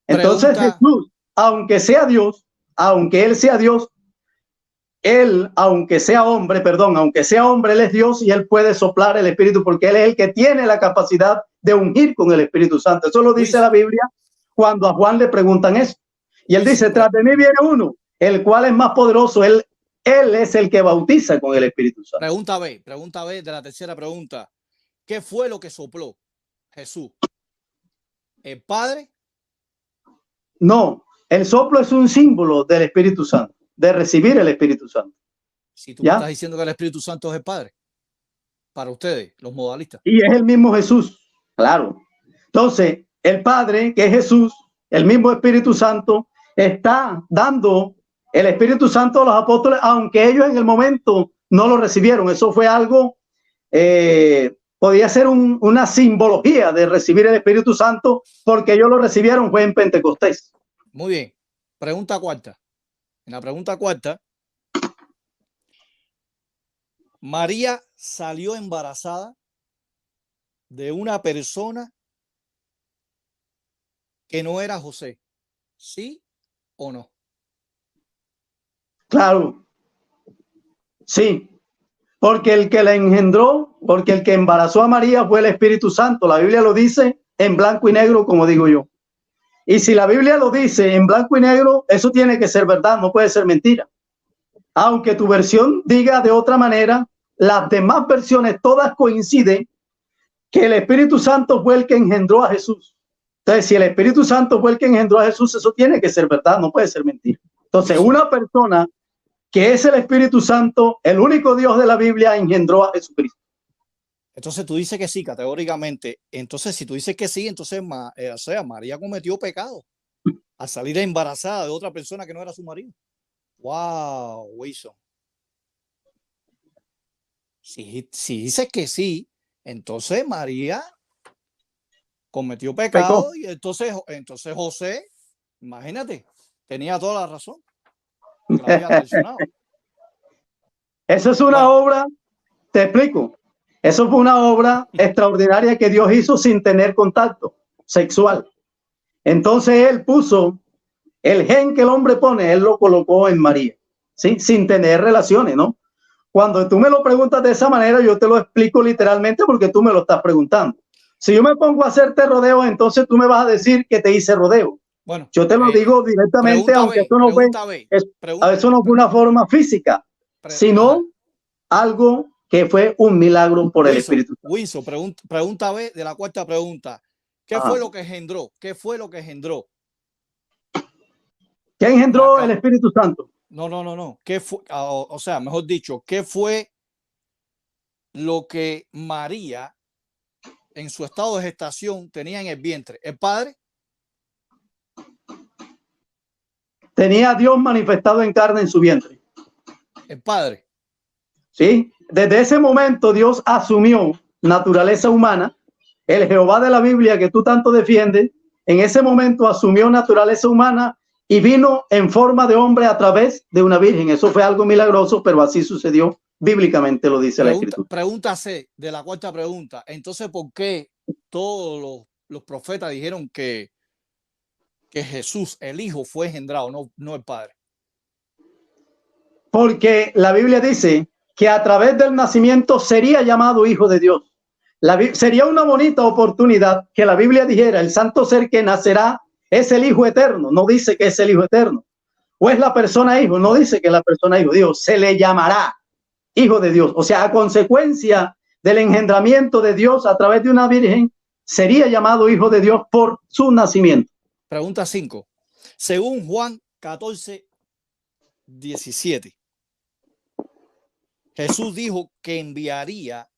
Entonces Jesús, aunque sea Dios, aunque él sea Dios, él, aunque sea hombre, él es Dios y él puede soplar el Espíritu porque él es el que tiene la capacidad de ungir con el Espíritu Santo. Eso lo dice la Biblia cuando a Juan le preguntan eso. Y él dice, tras de mí viene uno, el cual es más poderoso, él es el que bautiza con el Espíritu Santo.
Pregunta B de la tercera pregunta. ¿Qué fue lo que sopló Jesús? ¿El Padre?
No, el soplo es un símbolo del Espíritu Santo, de recibir el Espíritu Santo.
Si tú me estás diciendo que el Espíritu Santo es el Padre, para ustedes, los modalistas.
Y es el mismo Jesús, claro. Entonces, el Padre, que es Jesús, el mismo Espíritu Santo, está dando el Espíritu Santo a los apóstoles, aunque ellos en el momento no lo recibieron. Eso fue algo, podía ser una simbología de recibir el Espíritu Santo, porque ellos lo recibieron fue en Pentecostés.
Muy bien. Pregunta cuarta. En la pregunta cuarta, María salió embarazada de una persona que no era José. ¿Sí o no?
Claro. Sí. Porque el que la engendró, porque el que embarazó a María fue el Espíritu Santo. La Biblia lo dice en blanco y negro, como digo yo. Y si la Biblia lo dice en blanco y negro, eso tiene que ser verdad, no puede ser mentira. Aunque tu versión diga de otra manera, las demás versiones todas coinciden que el Espíritu Santo fue el que engendró a Jesús. Entonces, si el Espíritu Santo fue el que engendró a Jesús, eso tiene que ser verdad, no puede ser mentira. Entonces, una persona que es el Espíritu Santo, el único Dios de la Biblia, engendró a Jesucristo.
Entonces tú dices que sí, categóricamente. Entonces, si tú dices que sí, entonces o sea, María cometió pecado al salir embarazada de otra persona que no era su marido. Wow, Wilson. Si dices que sí, entonces María cometió pecado. Y entonces José, imagínate, tenía toda la razón. Que la había traicionado.
Eso es una obra, te explico. Eso fue una obra extraordinaria que Dios hizo sin tener contacto sexual. Entonces él puso el gen que el hombre pone, él lo colocó en María, ¿sí? Sin tener relaciones, ¿no? Cuando tú me lo preguntas de esa manera, yo te lo explico literalmente porque tú me lo estás preguntando. Si yo me pongo a hacerte rodeo, entonces tú me vas a decir que te hice rodeo.
Bueno,
yo te lo digo directamente, aunque eso no fue una forma física, sino algo que fue un milagro por el Espíritu.
Wilson, pregunta B de la cuarta pregunta. ¿Qué fue lo que engendró? ¿Qué fue lo que engendró?
¿Qué engendró el Espíritu Santo?
No. ¿Qué fue? O sea, mejor dicho, ¿qué fue lo que María en su estado de gestación tenía en el vientre? ¿El Padre?
Tenía a Dios manifestado en carne en su vientre.
El Padre.
Sí, desde ese momento Dios asumió naturaleza humana. El Jehová de la Biblia que tú tanto defiendes, en ese momento asumió naturaleza humana y vino en forma de hombre a través de una virgen. Eso fue algo milagroso, pero así sucedió. Bíblicamente lo dice la Escritura.
Pregunta C de la cuarta pregunta. Entonces, ¿por qué todos los profetas dijeron que Jesús, el Hijo, fue engendrado, no el Padre?
Porque la Biblia dice que a través del nacimiento sería llamado Hijo de Dios. Sería una bonita oportunidad que la Biblia dijera, el santo ser que nacerá es el Hijo eterno. No dice que es el Hijo eterno. O es la persona Hijo. No dice que es la persona Hijo. Dios se le llamará Hijo de Dios. O sea, a consecuencia del engendramiento de Dios a través de una virgen, sería llamado Hijo de Dios por su nacimiento.
Pregunta 5. Según Juan 14:17, Jesús dijo que enviaría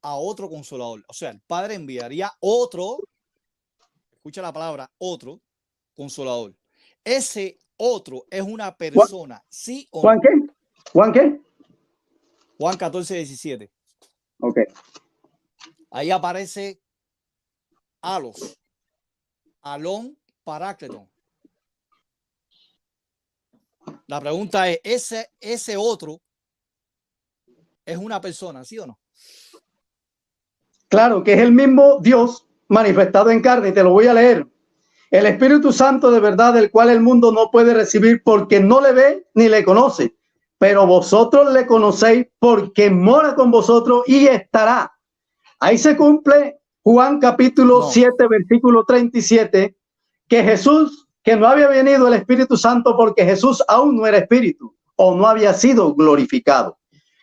a otro consolador. O sea, el Padre enviaría otro, escucha la palabra, otro consolador. Ese otro es una persona, ¿sí o no?
¿Juan qué? ¿Juan qué?
Juan 14:17.
Ok.
Ahí aparece Alos, Alón, Parácleton. La pregunta es, ¿ese otro es una persona, sí o no?
Claro, que es el mismo Dios manifestado en carne. Te lo voy a leer. El Espíritu Santo de verdad, del cual el mundo no puede recibir porque no le ve ni le conoce. Pero vosotros le conocéis porque mora con vosotros y estará. Ahí se cumple Juan capítulo 7, versículo 37, que Jesús, que no había venido el Espíritu Santo porque Jesús aún no era espíritu o no había sido glorificado.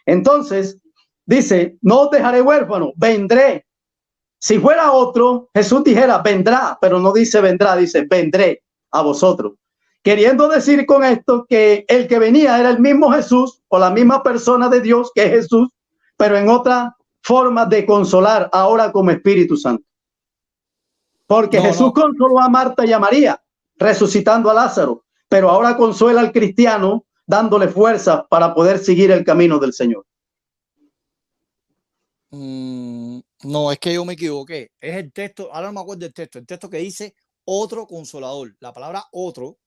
Entonces, dice, no os dejaré huérfano, vendré. Si fuera otro, Jesús dijera, vendrá, pero no dice vendrá, dice, vendré a vosotros. Queriendo decir con esto que el que venía era el mismo Jesús o la misma persona de Dios que es Jesús, pero en otra forma de consolar, ahora como Espíritu Santo. Porque Jesús consoló a Marta y a María, resucitando a Lázaro, pero ahora consuela al cristiano, dándole fuerza para poder seguir el camino del Señor.
No, es que yo me equivoqué. Es el texto, ahora no me acuerdo del texto, el texto que dice otro consolador. La palabra otro,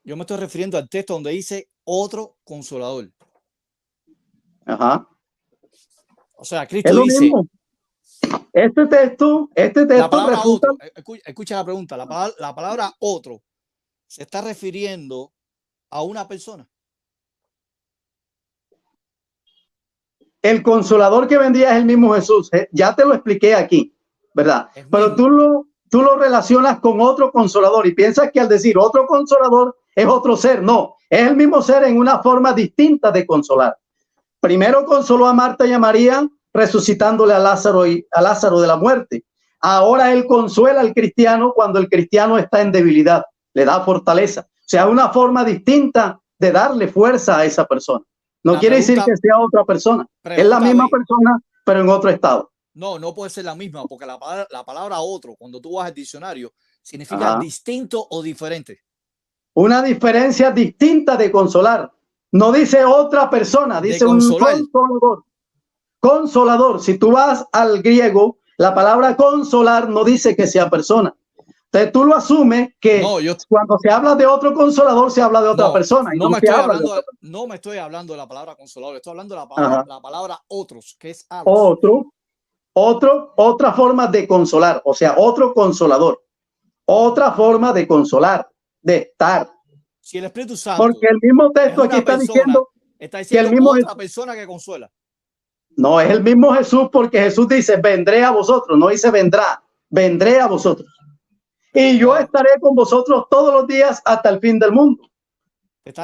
yo me estoy refiriendo al texto donde dice otro consolador.
Ajá.
O sea, Cristo dice.
Mismo. Este texto
la palabra refuta... otro, escucha la pregunta, la palabra otro se está refiriendo a una persona.
El consolador que vendría es el mismo Jesús. Ya te lo expliqué aquí. ¿verdad?
Es
Pero
mismo.
tú lo relacionas con otro consolador y piensas que al decir otro consolador es otro ser. No, es el mismo ser en una forma distinta de consolar. Primero consoló a Marta y a María resucitándole a Lázaro de la muerte. Ahora él consuela al cristiano cuando el cristiano está en debilidad, le da fortaleza. O sea, una forma distinta de darle fuerza a esa persona. No
La
quiere decir
pregunta,
que sea otra persona. Es la
pregunta
misma
B.
persona, pero en otro estado.
No, no puede ser la misma, porque la palabra otro, cuando tú vas al diccionario, significa
Ajá.
distinto o diferente.
Una diferencia distinta de consolar. No dice otra persona,
De
dice un
consolar.
consolador. Consolador. Si tú vas al griego, la palabra consolar no dice que sea persona. Entonces tú lo asumes que
No, yo
cuando se habla de otro consolador se habla de otra persona y
no
no
me
se
estoy
habla de
hablando
otra persona.
no me estoy hablando de la palabra consolador, estoy hablando de
Ajá.
la palabra otros, que es alos.
Otra forma de consolar, o sea, otro consolador, otra forma de consolar, de estar.
Si el Espíritu Santo
Porque el mismo texto
es
aquí
una persona, está
que el
diciendo
mismo
otra persona que consuela.
no es el mismo Jesús, porque Jesús dice vendré a vosotros, no dice vendrá, vendré a vosotros. Y yo estaré con vosotros todos los días hasta el fin del mundo.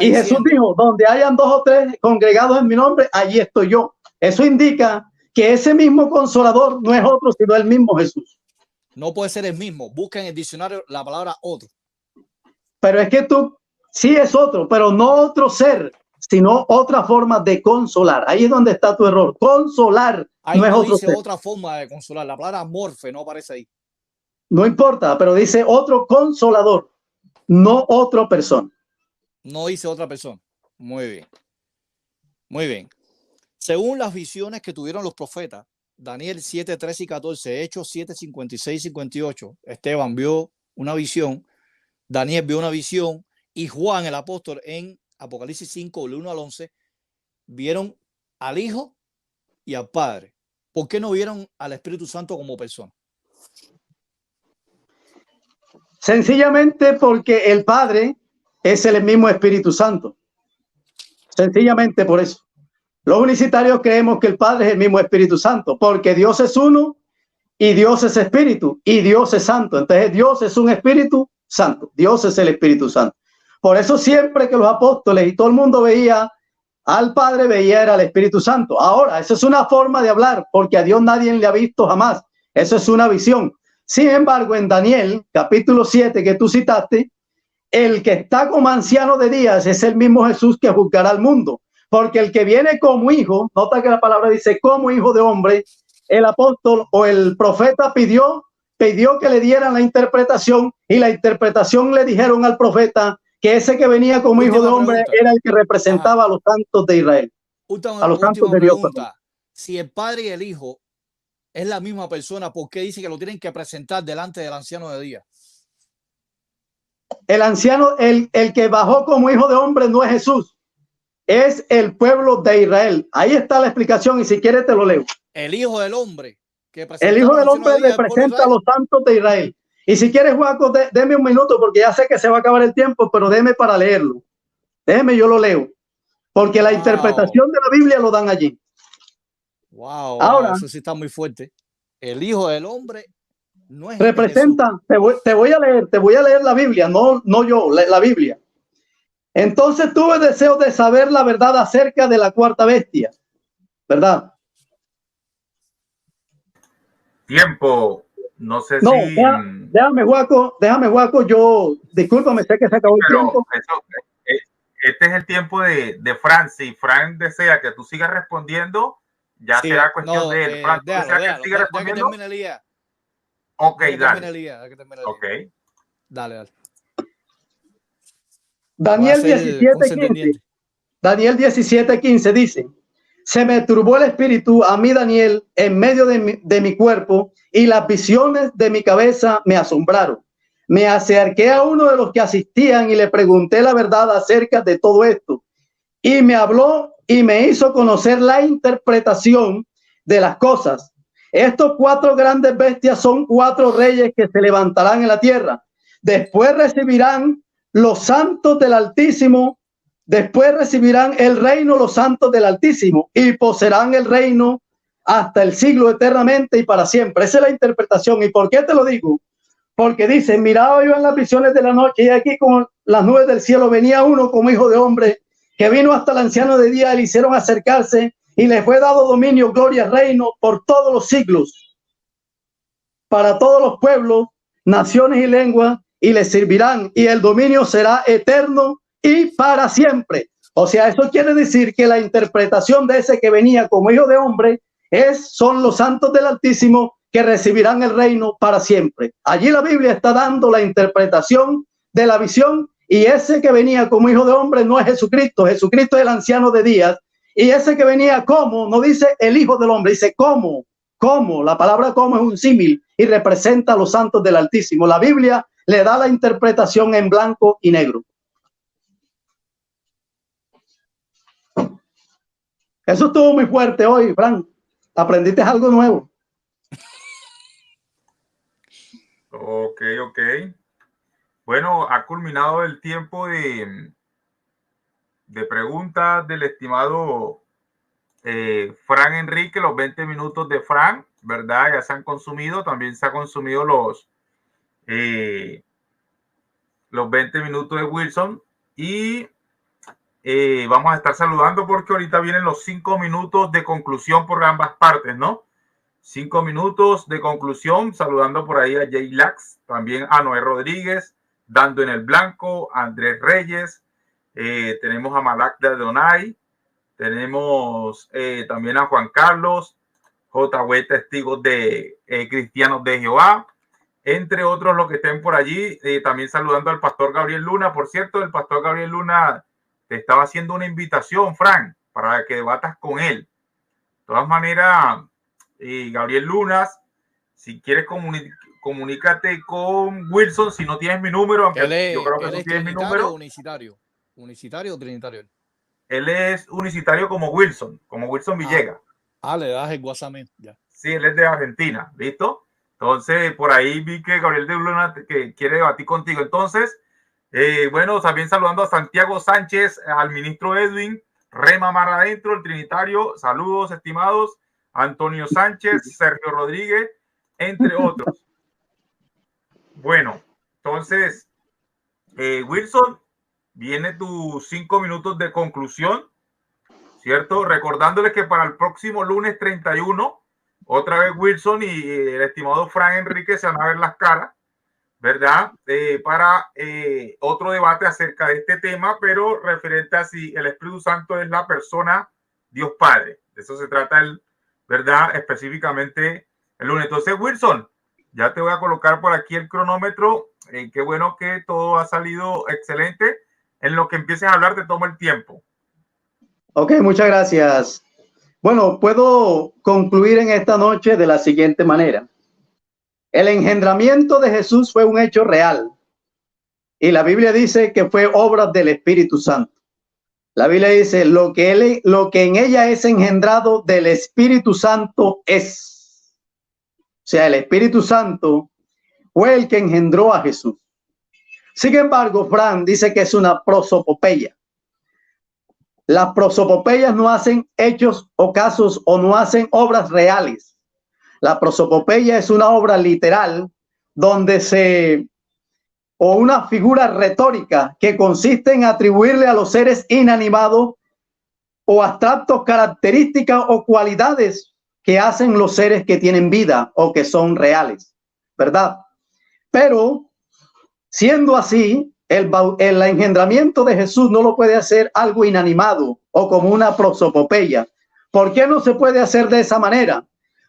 Y Jesús dijo, donde hayan 2 o 3 congregados en mi nombre, allí estoy yo. Eso indica que ese mismo consolador no es otro, sino el mismo Jesús.
No puede ser el mismo. Busca en el diccionario la palabra otro.
Pero es que tú sí es otro, pero no otro ser, sino otra forma de consolar. Ahí es donde está tu error. Consolar
ahí
no es
no
otro
dice
ser.
otra forma de consolar. La palabra morfe no aparece ahí.
No importa, pero dice otro consolador, no otra persona.
No dice otra persona. Muy bien. Muy bien. Según las visiones que tuvieron los profetas, Daniel 7, 13 y 14, Hechos 7, 56 y 58, Esteban vio una visión, Daniel vio una visión y Juan el apóstol en Apocalipsis 5, del 1 al 11, vieron al Hijo y al Padre. ¿Por qué no vieron al Espíritu Santo como persona?
Sencillamente porque el Padre es el mismo Espíritu Santo. Sencillamente por eso. Los unicitarios creemos que el Padre es el mismo Espíritu Santo, porque Dios es uno y Dios es Espíritu y Dios es Santo. Entonces Dios es un Espíritu Santo. Dios es el Espíritu Santo. Por eso siempre que los apóstoles y todo el mundo veía al Padre, veía era el Espíritu Santo. Ahora, eso es una forma de hablar, porque a Dios nadie le ha visto jamás. Eso es una visión. Sin embargo, en Daniel, capítulo 7 que tú citaste, el que está como anciano de días es el mismo Jesús que juzgará al mundo. Porque el que viene como hijo, nota que la palabra dice como hijo de hombre, el apóstol o el profeta pidió que le dieran la interpretación y la interpretación le dijeron al profeta que ese que venía como hijo de hombre era el que representaba a los santos de Israel. A los santos de Dios.
Pregunta. Si el Padre y el Hijo es la misma persona, ¿por qué dice que lo tienen que presentar delante del anciano de día?
El anciano, el que bajó como hijo de hombre no es Jesús, es el pueblo de Israel. Ahí está la explicación y si quieres te lo leo.
El Hijo del Hombre.
El Hijo del Hombre representa a los santos de Israel. Y si quieres, Juaco, déme un minuto porque ya sé que se va a acabar el tiempo, pero déme para leerlo. Déjeme, yo lo leo. Porque la interpretación de la Biblia lo dan allí. Ahora,
eso sí está muy fuerte. El Hijo del Hombre no es
representa, te voy a leer la Biblia, no yo, la Biblia. Entonces tuve deseo de saber la verdad acerca de la cuarta bestia, ¿verdad?
Tiempo, no sé
no,
si...
déjame, Juaco, yo, discúlpame, sé que se acabó el tiempo.
Este es el tiempo de Fran. Si Fran desea que tú sigas respondiendo, ya será cuestión de él. Fran, ¿tú deseas que siga respondiendo? Ok, dale. Ok.
Dale.
Daniel 17:15 dice: se me turbó el espíritu a mí, Daniel, en medio de mi cuerpo, y las visiones de mi cabeza me asombraron. Me acerqué a uno de los que asistían y le pregunté la verdad acerca de todo esto. Y me habló y me hizo conocer la interpretación de las cosas. Estos 4 grandes bestias son 4 reyes que se levantarán en la tierra. Después recibirán los santos del Altísimo. Después recibirán el reino los santos del Altísimo y poseerán el reino hasta el siglo eternamente y para siempre. Esa es la interpretación. ¿Y por qué te lo digo? Porque dice, miraba yo en las visiones de la noche y aquí con las nubes del cielo venía uno como hijo de hombre que vino hasta el anciano de día y le hicieron acercarse y le fue dado dominio, gloria, reino por todos los siglos, para todos los pueblos, naciones y lenguas, y le servirán, y el dominio será eterno y para siempre. O sea, eso quiere decir que la interpretación de ese que venía como hijo de hombre son los santos del Altísimo que recibirán el reino para siempre. Allí la Biblia está dando la interpretación de la visión, y ese que venía como hijo de hombre no es Jesucristo. Jesucristo es el anciano de días, y ese que venía como, no dice el hijo del hombre, dice como. La palabra como es un símil y representa a los santos del Altísimo. La Biblia le da la interpretación en blanco y negro. Eso estuvo muy fuerte hoy, Frank. Aprendiste algo nuevo.
Ok. Bueno, ha culminado el tiempo de preguntas del estimado Fran Enrique, los 20 minutos de Fran, ¿verdad? Ya se han consumido. También se han consumido los 20 minutos de Wilson. Y vamos a estar saludando porque ahorita vienen los 5 minutos de conclusión por ambas partes, ¿no? 5 minutos de conclusión, saludando por ahí a Jay Lax, también a Noé Rodríguez, Dando en el Blanco, a Andrés Reyes, tenemos a Malak de Adonai, tenemos también a Juan Carlos, JW Testigos de Cristianos de Jehová, entre otros los que estén por allí. También saludando al pastor Gabriel Luna. Por cierto, el pastor Gabriel Luna te estaba haciendo una invitación, Frank, para que debatas con él. De todas maneras, Gabriel Lunas, si quieres comunícate con Wilson, si no tienes mi número, aunque yo creo que no tienes mi número.
¿Unicitario o trinitario?
Él es unicitario como Wilson Villegas.
Le das el WhatsApp. Ya.
Sí, él es de Argentina, ¿listo? Entonces, por ahí vi que Gabriel de Luna que quiere debatir contigo. Entonces, bueno, también saludando a Santiago Sánchez, al ministro Edwin, Rema Mar Adentro, el trinitario. Saludos, estimados. Antonio Sánchez, Sergio Rodríguez, entre otros. Bueno, entonces, Wilson, viene tus 5 minutos de conclusión, ¿cierto? Recordándoles que para el próximo lunes 31, otra vez Wilson y el estimado Fran Enrique se van a ver las caras, ¿verdad? Para otro debate acerca de este tema, pero referente a si el Espíritu Santo es la persona Dios Padre. De eso se trata, ¿verdad? Específicamente el lunes. Entonces, Wilson, ya te voy a colocar por aquí el cronómetro. Qué bueno que todo ha salido excelente. En lo que empieces a hablar, te tomo el tiempo.
Ok, muchas gracias. Bueno, puedo concluir en esta noche de la siguiente manera. El engendramiento de Jesús fue un hecho real. Y la Biblia dice que fue obra del Espíritu Santo. La Biblia dice, lo que en ella es engendrado del Espíritu Santo es. O sea, el Espíritu Santo fue el que engendró a Jesús. Sin embargo, Fran dice que es una prosopopeya. Las prosopopeyas no hacen hechos o casos o no hacen obras reales. La prosopopeya es una obra literal o una figura retórica que consiste en atribuirle a los seres inanimados o abstractos características o cualidades que hacen los seres que tienen vida o que son reales, ¿verdad? Pero siendo así, el engendramiento de Jesús no lo puede hacer algo inanimado o como una prosopopeya. ¿Por qué no se puede hacer de esa manera?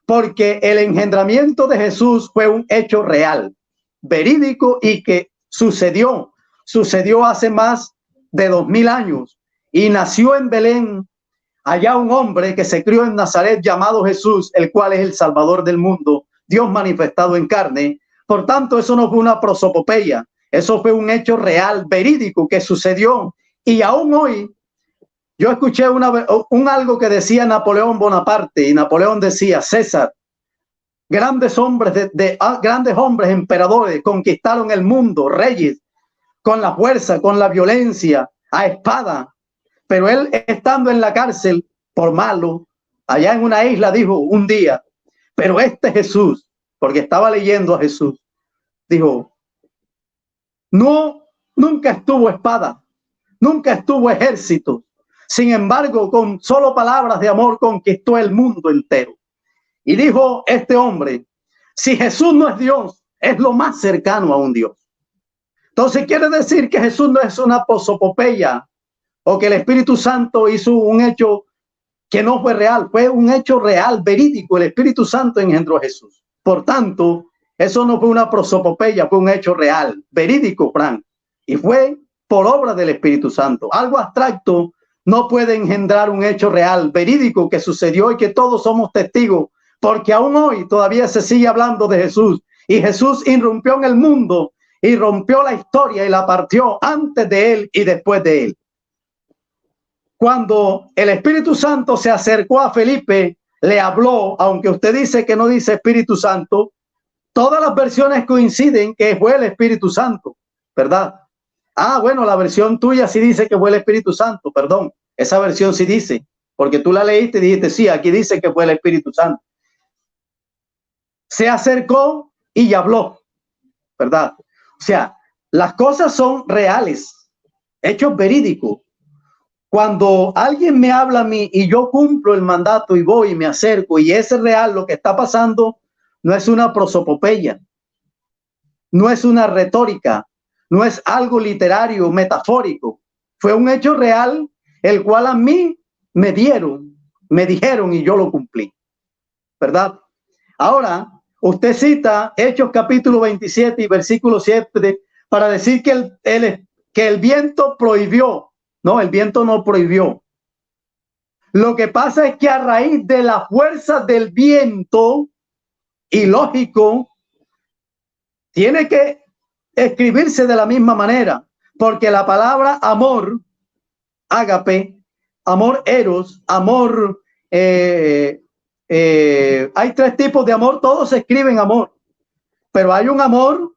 Porque el engendramiento de Jesús fue un hecho real, verídico y que sucedió hace más de 2000 años y nació en Belén, allá un hombre que se crió en Nazaret llamado Jesús, el cual es el Salvador del mundo, Dios manifestado en carne. Por tanto, eso no fue una prosopopeya. Eso fue un hecho real, verídico, que sucedió. Y aún hoy, yo escuché algo que decía Napoleón Bonaparte, y Napoleón decía, César, grandes hombres, grandes hombres, emperadores, conquistaron el mundo, reyes, con la fuerza, con la violencia, a espada. Pero él, estando en la cárcel, por malo, allá en una isla, dijo un día, pero este Jesús, porque estaba leyendo a Jesús, dijo, no, nunca estuvo espada, nunca estuvo ejército. Sin embargo, con solo palabras de amor conquistó el mundo entero. Y dijo este hombre, si Jesús no es Dios, es lo más cercano a un Dios. Entonces quiere decir que Jesús no es una prosopopeya o que el Espíritu Santo hizo un hecho que no fue real, fue un hecho real, verídico. El Espíritu Santo engendró a Jesús. Por tanto, eso no fue una prosopopeya, fue un hecho real, verídico, Frank. Y fue por obra del Espíritu Santo. Algo abstracto no puede engendrar un hecho real, verídico, que sucedió y que todos somos testigos, porque aún hoy todavía se sigue hablando de Jesús. Y Jesús irrumpió en el mundo y rompió la historia y la partió antes de él y después de él. Cuando el Espíritu Santo se acercó a Felipe, le habló, aunque usted dice que no dice Espíritu Santo, todas las versiones coinciden que fue el Espíritu Santo, ¿verdad? Ah, bueno, la versión tuya sí dice que fue el Espíritu Santo, perdón. Esa versión sí dice, porque tú la leíste y dijiste, sí, aquí dice que fue el Espíritu Santo. Se acercó y habló, ¿verdad? O sea, las cosas son reales, hechos verídicos. Cuando alguien me habla a mí y yo cumplo el mandato y voy y me acerco y es real lo que está pasando, no es una prosopopeya, no es una retórica, no es algo literario, metafórico. Fue un hecho real, el cual a mí me dijeron y yo lo cumplí, ¿verdad? Ahora, usted cita Hechos capítulo 27 y versículo 7 para decir que el viento prohibió. No, el viento no prohibió. Lo que pasa es que a raíz de la fuerza del viento, y lógico, tiene que escribirse de la misma manera, porque la palabra amor, ágape, amor eros, amor, hay tres tipos de amor, todos se escriben amor, pero hay un amor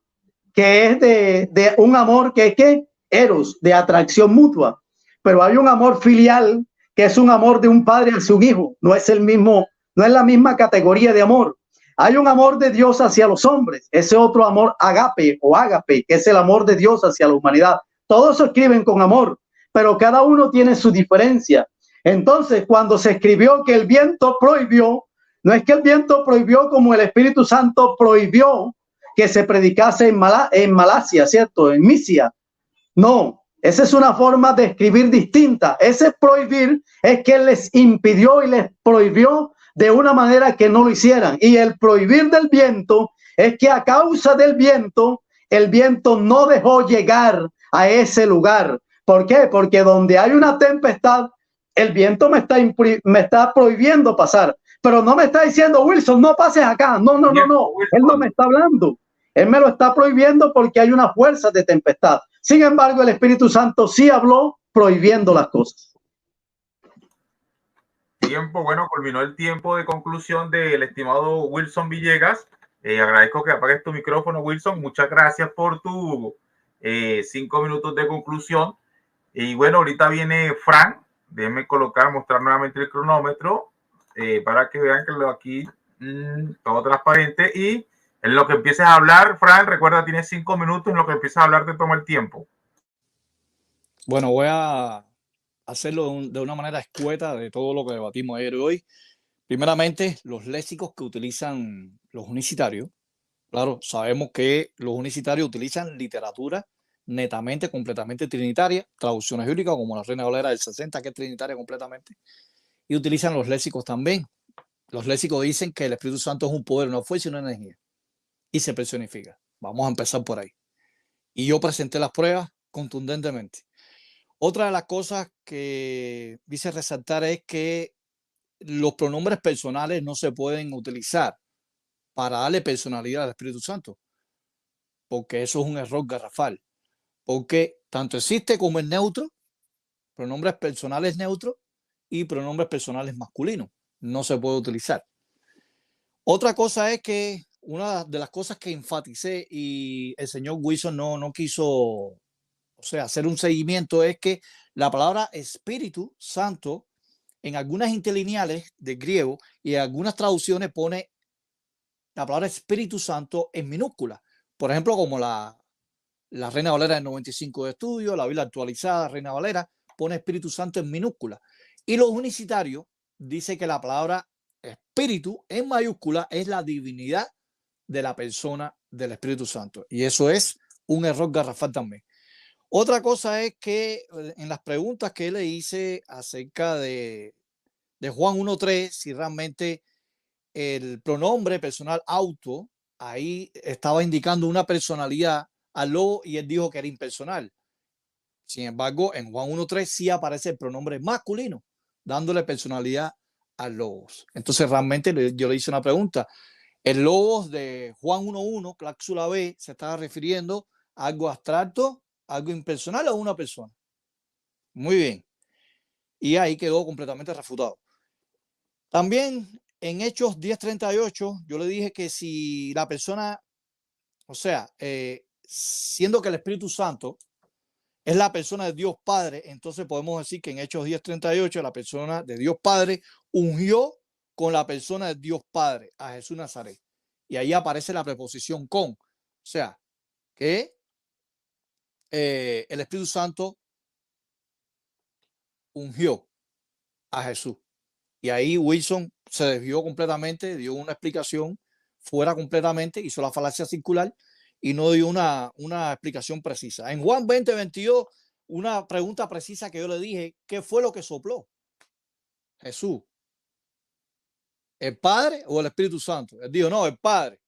que es de un amor que es que eros, de atracción mutua. Pero hay un amor filial que es un amor de un padre hacia un hijo. No es el mismo, no es la misma categoría de amor. Hay un amor de Dios hacia los hombres. Ese otro amor agape o ágape, que es el amor de Dios hacia la humanidad. Todos se escriben con amor, pero cada uno tiene su diferencia. Entonces, cuando se escribió que el viento prohibió, no es que el viento prohibió como el Espíritu Santo prohibió que se predicase en Malasia, ¿cierto? En Misia. No. Esa es una forma de escribir distinta. Ese prohibir es que les impidió y les prohibió de una manera que no lo hicieran. Y el prohibir del viento es que a causa del viento, el viento no dejó llegar a ese lugar. ¿Por qué? Porque donde hay una tempestad, el viento me está prohibiendo pasar. Pero no me está diciendo, Wilson, no pases acá. No. Él no me está hablando. Él me lo está prohibiendo porque hay una fuerza de tempestad. Sin embargo, el Espíritu Santo sí habló prohibiendo las cosas.
Tiempo, bueno, culminó el tiempo de conclusión del estimado Wilson Villegas. Agradezco que apagues tu micrófono, Wilson. Muchas gracias por tu 5 minutos de conclusión. Y bueno, ahorita viene Frank. Déjenme mostrar nuevamente el cronómetro para que vean que lo aquí todo transparente. Y en lo que empieces a hablar, Frank, recuerda, tienes 5 minutos. En lo que empieces a hablar, te toma el tiempo.
Bueno, voy a hacerlo de una manera escueta de todo lo que debatimos ayer y hoy. Primeramente, los léxicos que utilizan los unicitarios. Claro, sabemos que los unicitarios utilizan literatura netamente, completamente trinitaria, traducciones bíblicas como la Reina Valera del 60, que es trinitaria completamente, y utilizan los léxicos también. Los léxicos dicen que el Espíritu Santo es un poder, una fuerza y una energía, y se personifica. Vamos a empezar por ahí. Y yo presenté las pruebas contundentemente. Otra de las cosas que quise resaltar es que los pronombres personales no se pueden utilizar para darle personalidad al Espíritu Santo, porque eso es un error garrafal, porque tanto existe como es neutro, pronombres personales neutros y pronombres personales masculinos, no se puede utilizar. Otra cosa es que una de las cosas que enfaticé y el señor Wilson no quiso, hacer un seguimiento, es que la palabra Espíritu Santo en algunas interlineales del griego y en algunas traducciones pone la palabra Espíritu Santo en minúscula. Por ejemplo, como la Reina Valera del 95 de estudio, la Biblia actualizada, Reina Valera, pone Espíritu Santo en minúscula. Y los unicitarios dice que la palabra Espíritu en mayúscula es la divinidad de la persona del Espíritu Santo. Y eso es un error garrafal también. Otra cosa es que en las preguntas que le hice acerca de Juan 1.3, si realmente el pronombre personal auto ahí estaba indicando una personalidad al lobo y él dijo que era impersonal. Sin embargo, en Juan 1.3 sí aparece el pronombre masculino, dándole personalidad al logos. Entonces, realmente yo le hice una pregunta. El logos de Juan 1.1, cláusula B, se estaba refiriendo a algo abstracto, algo impersonal o a una persona. Muy bien. Y ahí quedó completamente refutado. También en Hechos 10:38, yo le dije que si la persona, o sea, siendo que el Espíritu Santo es la persona de Dios Padre, entonces podemos decir que en Hechos 10:38 la persona de Dios Padre ungió con la persona de Dios Padre a Jesús Nazaret. Y ahí aparece la preposición con. O sea, que el Espíritu Santo ungió a Jesús. Y ahí Wilson se desvió completamente, dio una explicación fuera completamente, hizo la falacia circular y no dio una explicación precisa. En Juan 20:22, una pregunta precisa que yo le dije, ¿qué fue lo que sopló Jesús? ¿El Padre o el Espíritu Santo? Él dijo, no, el Padre.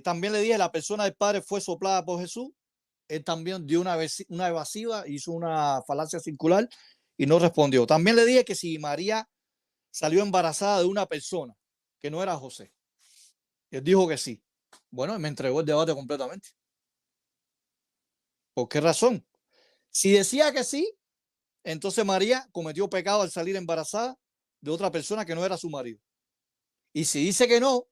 También le dije, la persona del Padre fue soplada por Jesús. Él también dio una evasiva, hizo una falacia circular y no respondió. También le dije que si María salió embarazada de una persona que no era José. Él dijo que sí. Bueno, me entregó el debate completamente. ¿Por qué razón? Si decía que sí, entonces María cometió pecado al salir embarazada de otra persona que no era su marido. Y si dice que no,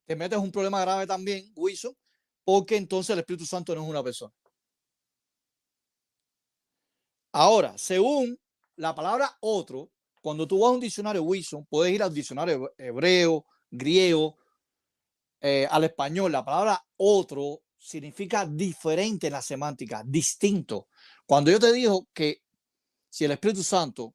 te metes un problema grave también, Wilson, porque entonces el Espíritu Santo no es una persona. Ahora, según la palabra otro, cuando tú vas a un diccionario Wilson, puedes ir al diccionario hebreo, griego, al español. La palabra otro significa diferente en la semántica, distinto. Cuando yo te digo que si el Espíritu Santo,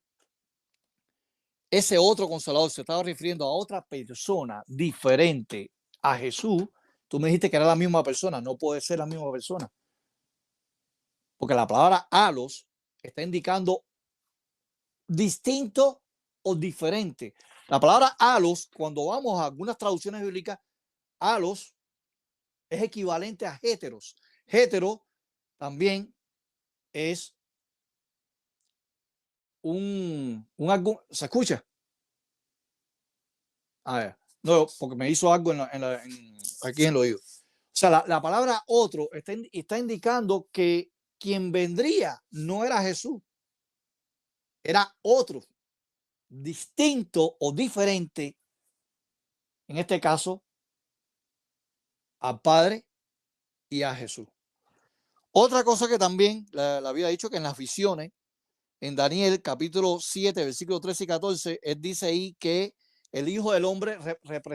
ese otro consolador, se estaba refiriendo a otra persona diferente a Jesús, tú me dijiste que era la misma persona. No puede ser la misma persona. Porque la palabra alos está indicando distinto o diferente. La palabra alos, cuando vamos a algunas traducciones bíblicas, alos es equivalente a heteros. Hetero también es ¿se escucha? A ver, no, porque me hizo algo aquí en el oído. O sea, la palabra otro está indicando que quien vendría no era Jesús, era otro, distinto o diferente, en este caso, al Padre y a Jesús. Otra cosa que también le había dicho, que en las visiones, en Daniel capítulo 7, versículos 13 y 14, él dice ahí que el Hijo del Hombre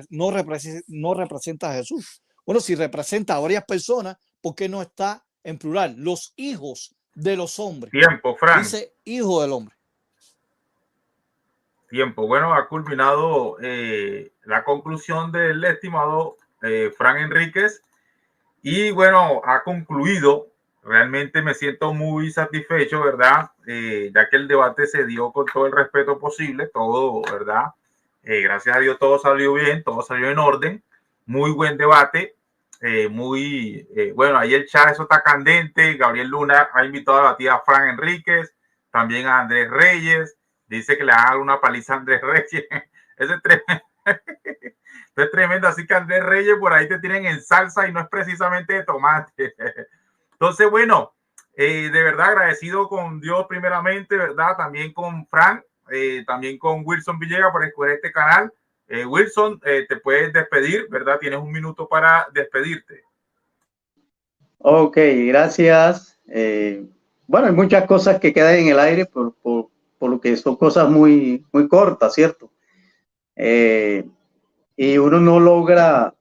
no representa a Jesús. Bueno, si representa a varias personas, ¿por qué no está en plural? Los hijos de los hombres.
Tiempo, Fran.
Dice Hijo del Hombre.
Tiempo. Bueno, ha culminado la conclusión del estimado Fran Enríquez. Y bueno, ha concluido. Realmente me siento muy satisfecho, ¿verdad? Ya que el debate se dio con todo el respeto posible, todo, ¿verdad? Gracias a Dios todo salió bien, todo salió en orden. Muy buen debate. Bueno, ahí el chat, eso está candente. Gabriel Luna ha invitado a debatir a Fran Enríquez, también a Andrés Reyes. Dice que le haga una paliza a Andrés Reyes. Ese es tremendo. Es tremendo, así que Andrés Reyes por ahí te tienen en salsa y no es precisamente de tomate. Entonces, bueno, de verdad agradecido con Dios primeramente, ¿verdad? También con Fran, también con Wilson Villegas por escoger este canal. Wilson, te puedes despedir, ¿verdad? Tienes un minuto para despedirte.
Ok, gracias. bueno, hay muchas cosas que quedan en el aire por lo que son cosas muy, muy cortas, ¿cierto? Y uno no logra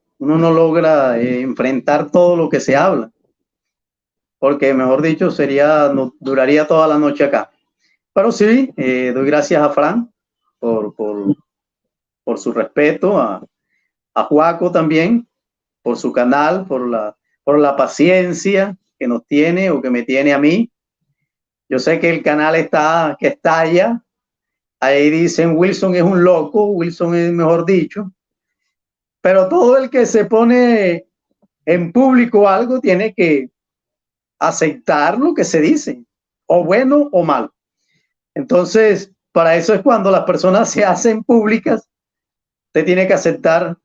enfrentar todo lo que se habla, porque mejor dicho, no, duraría toda la noche acá. Pero sí, doy gracias a Fran por, por, por su respeto, a Juaco también, por su canal, por la paciencia que nos tiene o que me tiene a mí. Yo sé que el canal que estalla. Ahí dicen Wilson es un loco, Wilson es mejor dicho. Pero todo el que se pone en público algo tiene que aceptar lo que se dice, o bueno o mal. Entonces, para eso es cuando las personas se hacen públicas, te tiene que aceptar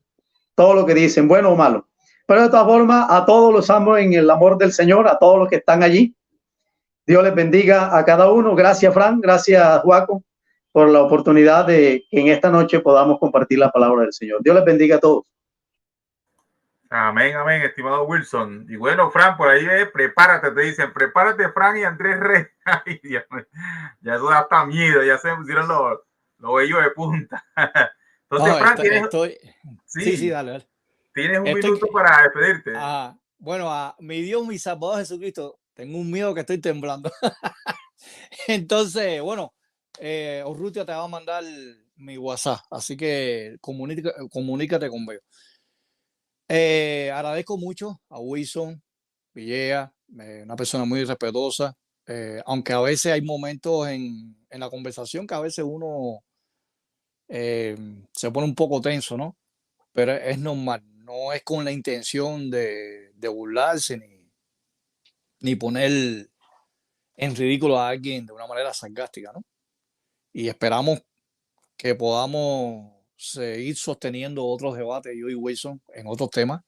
todo lo que dicen, bueno o malo. Pero de todas formas, a todos los amo en el amor del Señor, a todos los que están allí. Dios les bendiga a cada uno. Gracias, Fran. Gracias, Juaco, por la oportunidad de que en esta noche podamos compartir la palabra del Señor. Dios les bendiga a todos.
Amén, amén, estimado Wilson. Y bueno, Fran, por ahí prepárate, te dicen, prepárate, Fran y Andrés Rey. Ay, Dios mío, ya eso da hasta miedo, ya se pusieron los vellos de punta. Entonces,
No,
Fran, tienes,
sí, dale.
Tienes un minuto para despedirte.
Bueno, a mi Dios, mi Salvador Jesucristo, tengo un miedo que estoy temblando. Entonces, bueno, Urrutia te va a mandar mi WhatsApp, así que comunícate con Beo. Agradezco mucho a Wilson Villegas, una persona muy respetuosa, aunque a veces hay momentos en la conversación que a veces uno se pone un poco tenso, ¿no? Pero es normal, no es con la intención de burlarse ni poner en ridículo a alguien de una manera sarcástica, ¿no? Y esperamos que podamos seguir sosteniendo otros debates, yo y Wilson, en otros temas,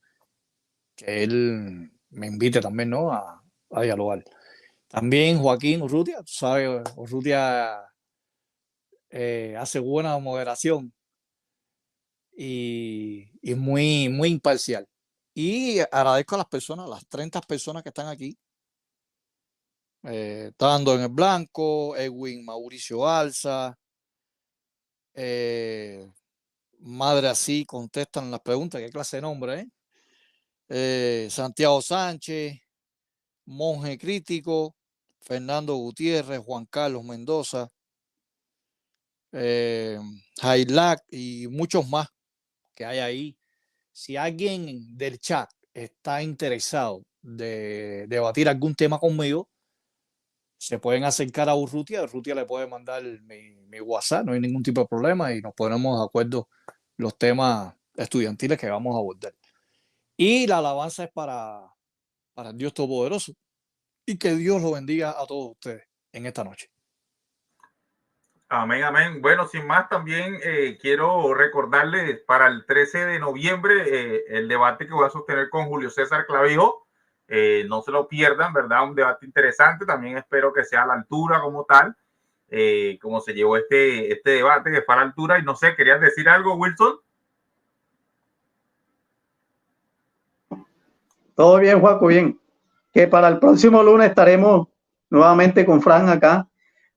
que él me invite también, ¿no? A dialogar. También Joaquín Urrutia, tú sabes, Urrutia hace buena moderación y muy, muy imparcial. Y agradezco a las personas, las 30 personas que están aquí. Dando en el Blanco, Edwin Mauricio Alza, Madre Así contestan las preguntas, qué clase de nombre, Santiago Sánchez, Monje Crítico, Fernando Gutiérrez, Juan Carlos Mendoza, Jailac y muchos más que hay ahí. Si alguien del chat está interesado de debatir algún tema conmigo, se pueden acercar a Urrutia. Urrutia le puede mandar mi WhatsApp, no hay ningún tipo de problema y nos ponemos de acuerdo los temas estudiantiles que vamos a abordar. Y la alabanza es para el Dios Todopoderoso y que Dios lo bendiga a todos ustedes en esta noche.
Amén, amén. Bueno, sin más, también quiero recordarles para el 13 de noviembre el debate que voy a sostener con Julio César Clavijo. No se lo pierdan, ¿verdad? Un debate interesante. También espero que sea a la altura como tal, como se llevó este debate, que fue a la altura. Y no sé, ¿querías decir algo, Wilson?
Todo bien, Juaco, bien. Que para el próximo lunes estaremos nuevamente con Fran acá,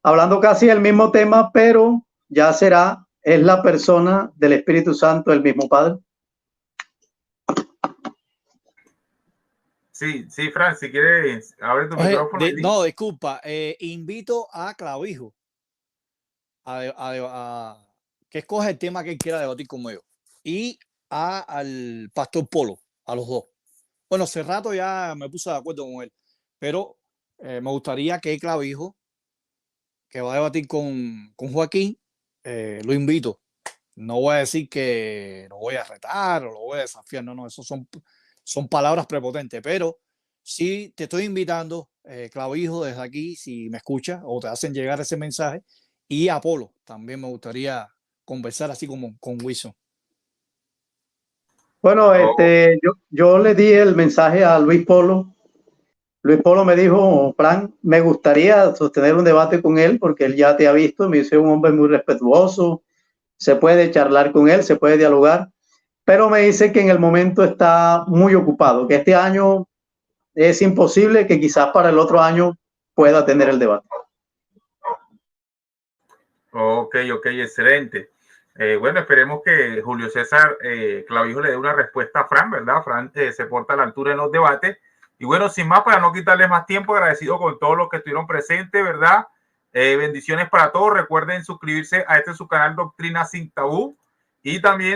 hablando casi del mismo tema, pero ya es la persona del Espíritu Santo, el mismo Padre.
Sí, Fran, si quieres, abre tu micrófono.
No, disculpa, invito a Clavijo que escoja el tema que él quiera debatir conmigo y al Pastor Polo, a los dos. Bueno, hace rato ya me puse de acuerdo con él, pero me gustaría que Clavijo, que va a debatir con Joaquín, lo invito. No voy a decir que lo voy a retar o lo voy a desafiar, no, eso son palabras prepotentes, pero sí te estoy invitando, Clavijo, desde aquí, si me escuchas o te hacen llegar ese mensaje, y a Polo, también me gustaría conversar así como con Wilson.
Bueno, yo le di el mensaje a Luis Polo. Luis Polo me dijo, Fran, me gustaría sostener un debate con él porque él ya te ha visto, me dice un hombre muy respetuoso, se puede charlar con él, se puede dialogar, pero me dice que en el momento está muy ocupado, que este año es imposible, que quizás para el otro año pueda tener el debate.
Ok, excelente. Bueno, esperemos que Julio César Clavijo le dé una respuesta a Fran, ¿verdad? Fran se porta a la altura en los debates. Y bueno, sin más, para no quitarles más tiempo, agradecido con todos los que estuvieron presentes, ¿verdad? Bendiciones para todos. Recuerden suscribirse a su canal Doctrina Sin Tabú y también